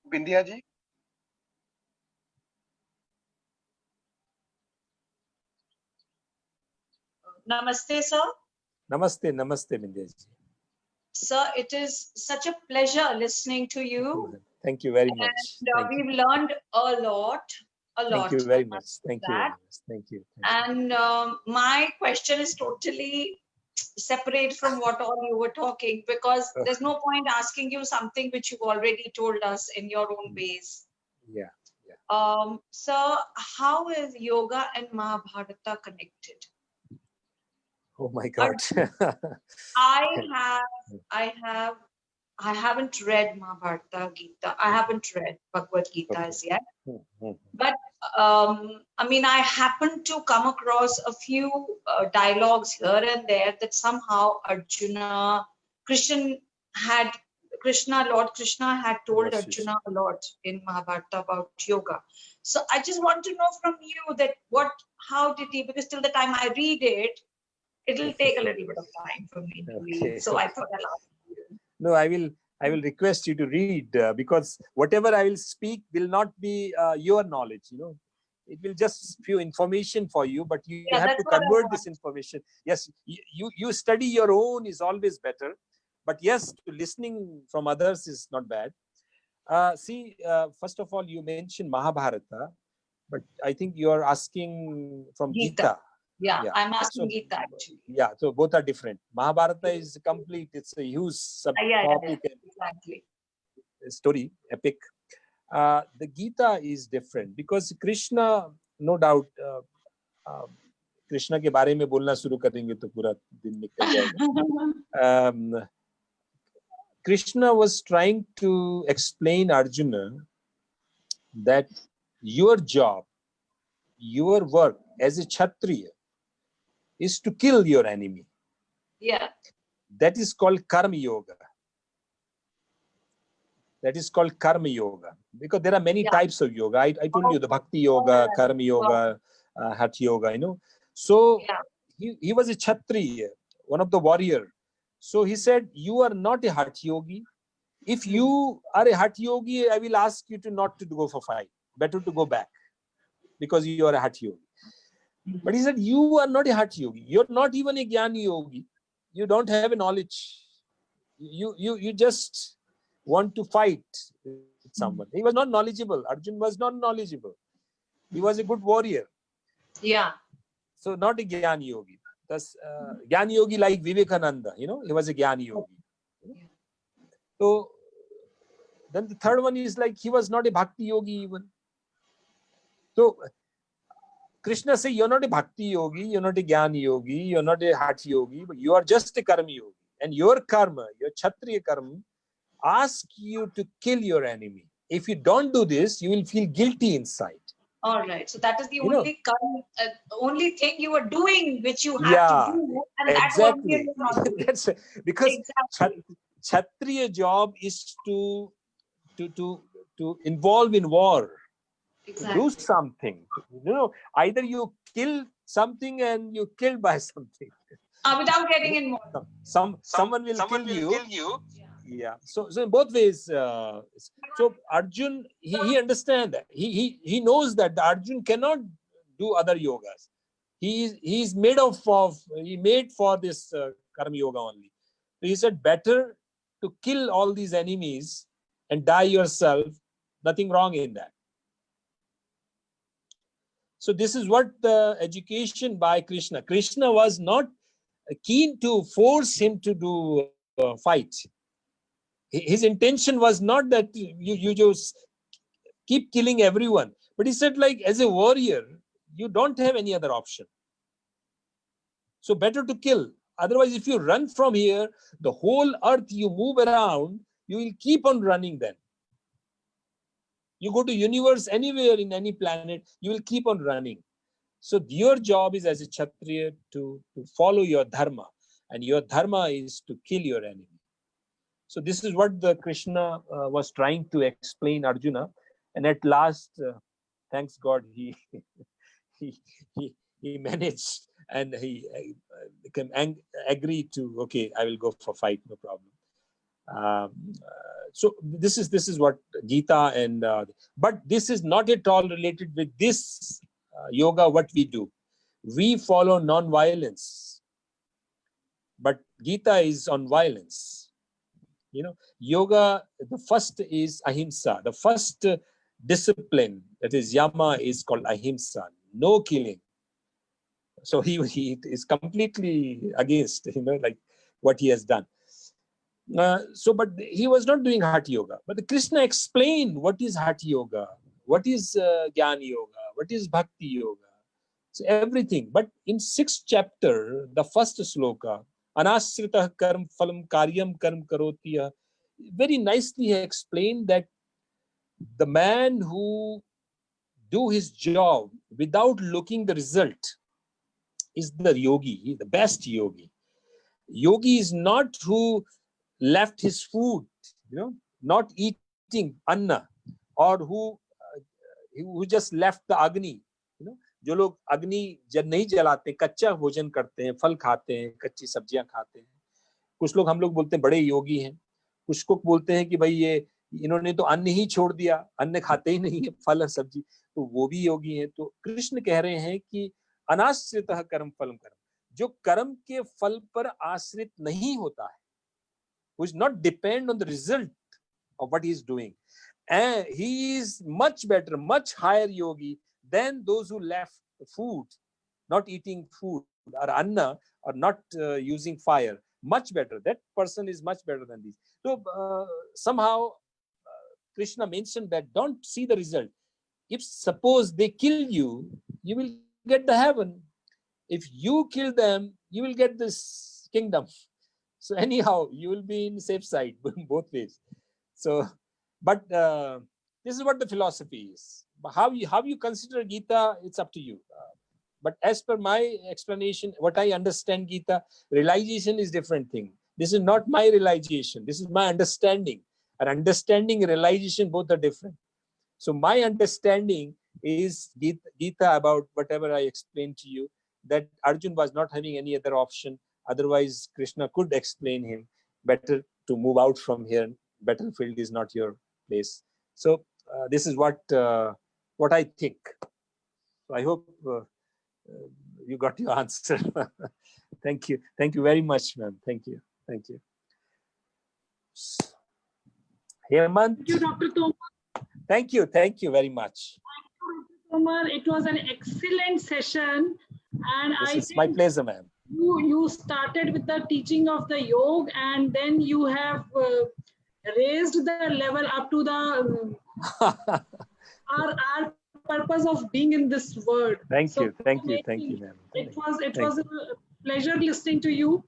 बिंदिया जी। Namaste, sir. Namaste, namaste, Bindiya ji. Sir, it is such a pleasure listening to you. Thank you very much. And we've learned a lot. Thank you very much. Thank you. Thank you. And my question is totally separate from what all you were talking, because there's no point asking you something which you've already told us in your own ways. Yeah. So how is yoga and Mahabharata connected? Oh my God. I haven't read Mahabharata, Gita. I haven't read Bhagavad Gita as yet. But I mean, I happened to come across a few dialogues here and there that somehow Lord Krishna had told Arjuna a lot in Mahabharata about yoga. So I just want to know from you that how did he, because till the time I read it, it'll take a little bit of time for me to read. So I thought I'll ask you. No, I will request you to read, because whatever I will speak will not be your knowledge, it will just few information for you, but you have to convert this information. Yes, you study your own is always better, but yes, listening from others is not bad. First of all, you mentioned Mahabharata, but I think you are asking from Gita. Yeah, I'm asking Gita actually. Yeah, so both are different. Mahabharata is complete. It's a huge subtopic exactly. Story, epic. The Gita is different because Krishna, no doubt, Krishna के बारे में बोलना शुरू करेंगे तो पूरा दिन निकल जाएगा. Krishna was trying to explain Arjuna that your job, your work as a Kshatriya is to kill your enemy. Yeah. That is called Karma Yoga. That is called Karma Yoga. Because there are many types of yoga. I told you the Bhakti Yoga, Karma Yoga, Hatha Yoga, So he was a Kshatriya, one of the warrior. So he said, you are not a Hatha Yogi. If you are a Hatha Yogi, I will ask you to not to go for fight. Better to go back, because you are a Hatha Yogi. But he said, you are not a Hatha Yogi. You're not even a Jnani Yogi. You don't have a knowledge. You just want to fight with someone. He was not knowledgeable. Arjun was not knowledgeable. He was a good warrior. Yeah. So not a Jnani Yogi. Thus, Jnani Yogi like Vivekananda, he was a Jnani Yogi. So then the third one is like he was not a Bhakti Yogi even. So Krishna says, you're not a Bhakti Yogi, you're not a Jnani Yogi, you're not a Hatha Yogi, but you are just a Karma Yogi. And your karma, your Kshatriya karma, ask you to kill your enemy. If you don't do this, you will feel guilty inside. All right. So that is the only thing you are doing which you have to do. And exactly. That's because Kshatriya job is to involve in war. Exactly. Do something. Either you kill something and you killed by something. Without getting involved. Someone will kill you. Yeah. So in both ways. So Arjun, he understands that. He knows that Arjun cannot do other yogas. He's made made for this karma yoga only. So he said, better to kill all these enemies and die yourself. Nothing wrong in that. So this is what the education by Krishna. Krishna was not keen to force him to do fight. His intention was not that you just keep killing everyone. But he said, like, as a warrior, you don't have any other option. So better to kill. Otherwise, if you run from here, the whole earth you move around, you will keep on running then. You go to universe anywhere in any planet, you will keep on running. So your job is as a Kshatriya to follow your dharma, and your dharma is to kill your enemy. So this is what the Krishna was trying to explain Arjuna, and at last, thanks God, he managed, and he can agree to, okay, I will go for fight, no problem. So this is what Gita and but this is not at all related with this yoga. What we do, we follow non-violence, but Gita is on violence. Yoga, the first is ahimsa. The first discipline, that is yama, is called ahimsa, no killing. So he is completely against, like what he has done. But he was not doing Hatha Yoga. But the Krishna explained what is Hatha Yoga, what is Jnana Yoga, what is Bhakti Yoga. So everything. But in 6th chapter, the first sloka, Anasritah karm phalam karyam karm karotiya, very nicely he explained that the man who do his job without looking the result is the yogi, the best yogi. Yogi is not who left his food, not eating anna, or who just left the agni. जो लोग अग्नि जब नहीं जलाते, कच्चा भोजन करते हैं, फल खाते हैं, कच्ची सब्जियां खाते हैं. कुछ लोग हम लोग बोलते हैं बड़े योगी हैं. कुछ को बोलते हैं कि भाई इन्होंने तो अन्न ही छोड़ दिया, अन्न खाते ही नहीं है, फल और सब्जी, तो वो भी योगी हैं. तो कृष्ण कह रहे हैं कि अनाश्रितः कर्म फलम कर्म, जो कर्म के फल पर आश्रित नहीं होता है, who is not depend on the result of what he is doing, and he is much better, much higher yogi than those who left food, not eating food or anna, or not using fire. Much better. That person is much better than these. So somehow Krishna mentioned that don't see the result. If suppose they kill you, you will get the heaven. If you kill them, you will get this kingdom. So anyhow, you will be in safe side both ways. So, but this is what the philosophy is. How you consider Gita, it's up to you. But as per my explanation, what I understand Gita, realization is different thing. This is not my realization. This is my understanding. And understanding and realization both are different. So my understanding is Gita about whatever I explained to you, that Arjun was not having any other option. Otherwise, Krishna could explain him, better to move out from here. Battlefield is not your place. So this is what I think. So I hope you got your answer. Thank you very much, ma'am. Thank you. Hemant. Thank you, Dr. Tomar. Thank you very much. Tomar, it was an excellent session, and It's my pleasure, ma'am. You started with the teaching of the yoga, and then you have raised the level up to the our purpose of being in this world. Thank you, ma'am. It was a pleasure listening to you.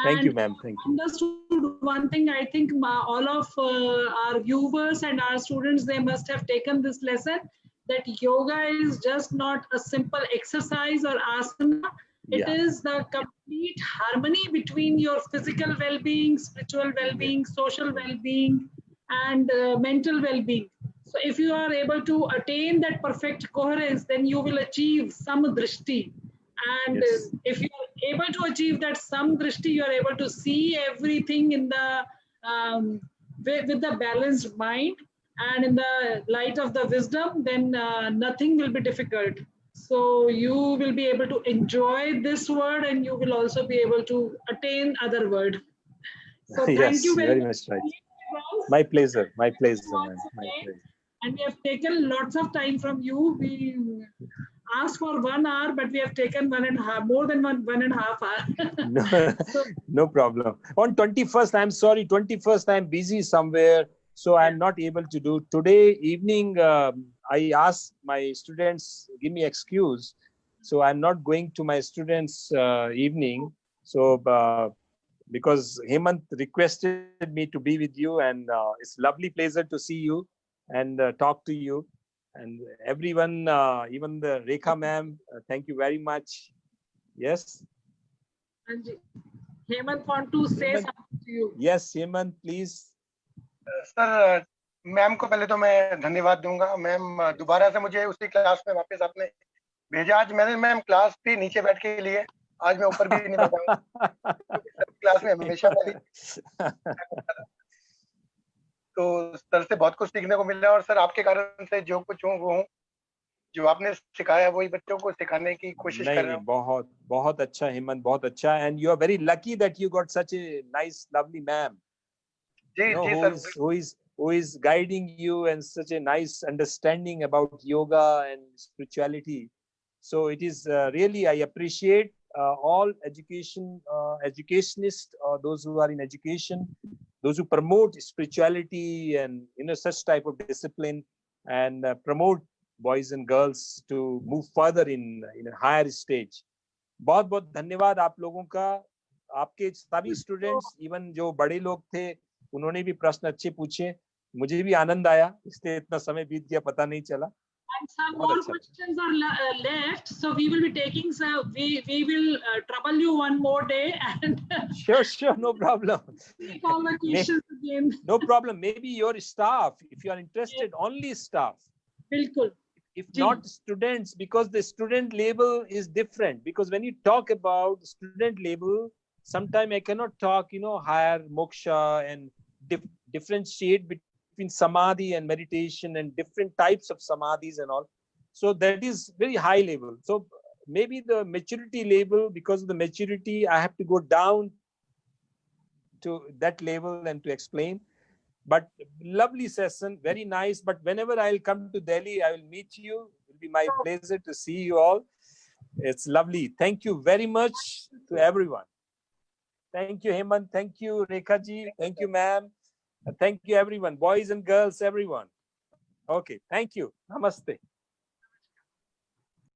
Thank you, ma'am. Thank you. Understood one thing. I think all of our viewers and our students, they must have taken this lesson, that yoga is just not a simple exercise or asana. It is the complete harmony between your physical well-being, spiritual well-being, social well-being, and mental well-being. So if you are able to attain that perfect coherence, then you will achieve samdrishti. And if you are able to achieve that samdrishti, you are able to see everything in the with the balanced mind and in the light of the wisdom, then nothing will be difficult. So you will be able to enjoy this world, and you will also be able to attain other world. So thank you very much. Right. My pleasure, ma'am. My pleasure. And we have taken lots of time from you. We asked for 1 hour, but we have taken more than one and a half hour. No problem. On 21st, I'm sorry, 21st I'm busy somewhere, so I'm not able to do. Today evening, I asked my students, give me excuse. So I'm not going to my students' evening. So because Hemant requested me to be with you, and it's lovely pleasure to see you and talk to you. And everyone, even the Rekha ma'am, thank you very much. Yes? And Hemant want to say something to you. Yes, Hemant, please. Sir, ma'am को पहले तो मैं धन्यवाद दूंगा. Ma'am दोबारा से मुझे उसी क्लास में वापस आपने भेजा. आज मैंने मैम क्लास थी नीचे बैठ के लिए, आज मैं ऊपर भी नहीं बैठा हूँ. क्लास में हमेशा तो सर से बहुत कुछ सीखने को मिला, और सर आपके कारण से जो कुछ हूँ वो हूँ, जो आपने सिखाया वही बच्चों को सिखाने की कोशिश कर रहा हूँ. बहुत अच्छा हेमंत, बहुत अच्छा. And you are very lucky that you got such a nice, lovely ma'am. जी sir. Who is guiding you, and such a nice understanding about yoga and spirituality. So it is really, I appreciate all educationists, those who are in education, those who promote spirituality and such type of discipline, and promote boys and girls to move further in a higher stage. बहुत बहुत धन्यवाद आप लोगों का. आपके सभी students, even जो बड़े लोग थे, उन्होंने भी प्रश्न अच्छे पूछे. मुझे भी आनंद आया, इसलिए इतना समय बीत गया पता नहीं चला. And some more questions are left, so we will be taking some. We will trouble you one more day, and sure, no problem. Take all the questions again. No problem. Maybe your staff, if you are interested, only staff. Bilkul. If not students, because the student label is different. Because when you talk about student label, sometimes I cannot talk, higher moksha and differentiate between samadhi and meditation and different types of samadhis and all. So that is very high level. So maybe the maturity level, because of the maturity, I have to go down to that level and to explain. But lovely session, very nice. But whenever I'll come to Delhi, I will meet you. It will be my pleasure to see you all. It's lovely. Thank you very much to everyone. Thank you, Hemant. Thank you, Rekha ji. Thank you, ma'am. Thank you, everyone. Boys and girls, everyone. Okay. Thank you. Namaste.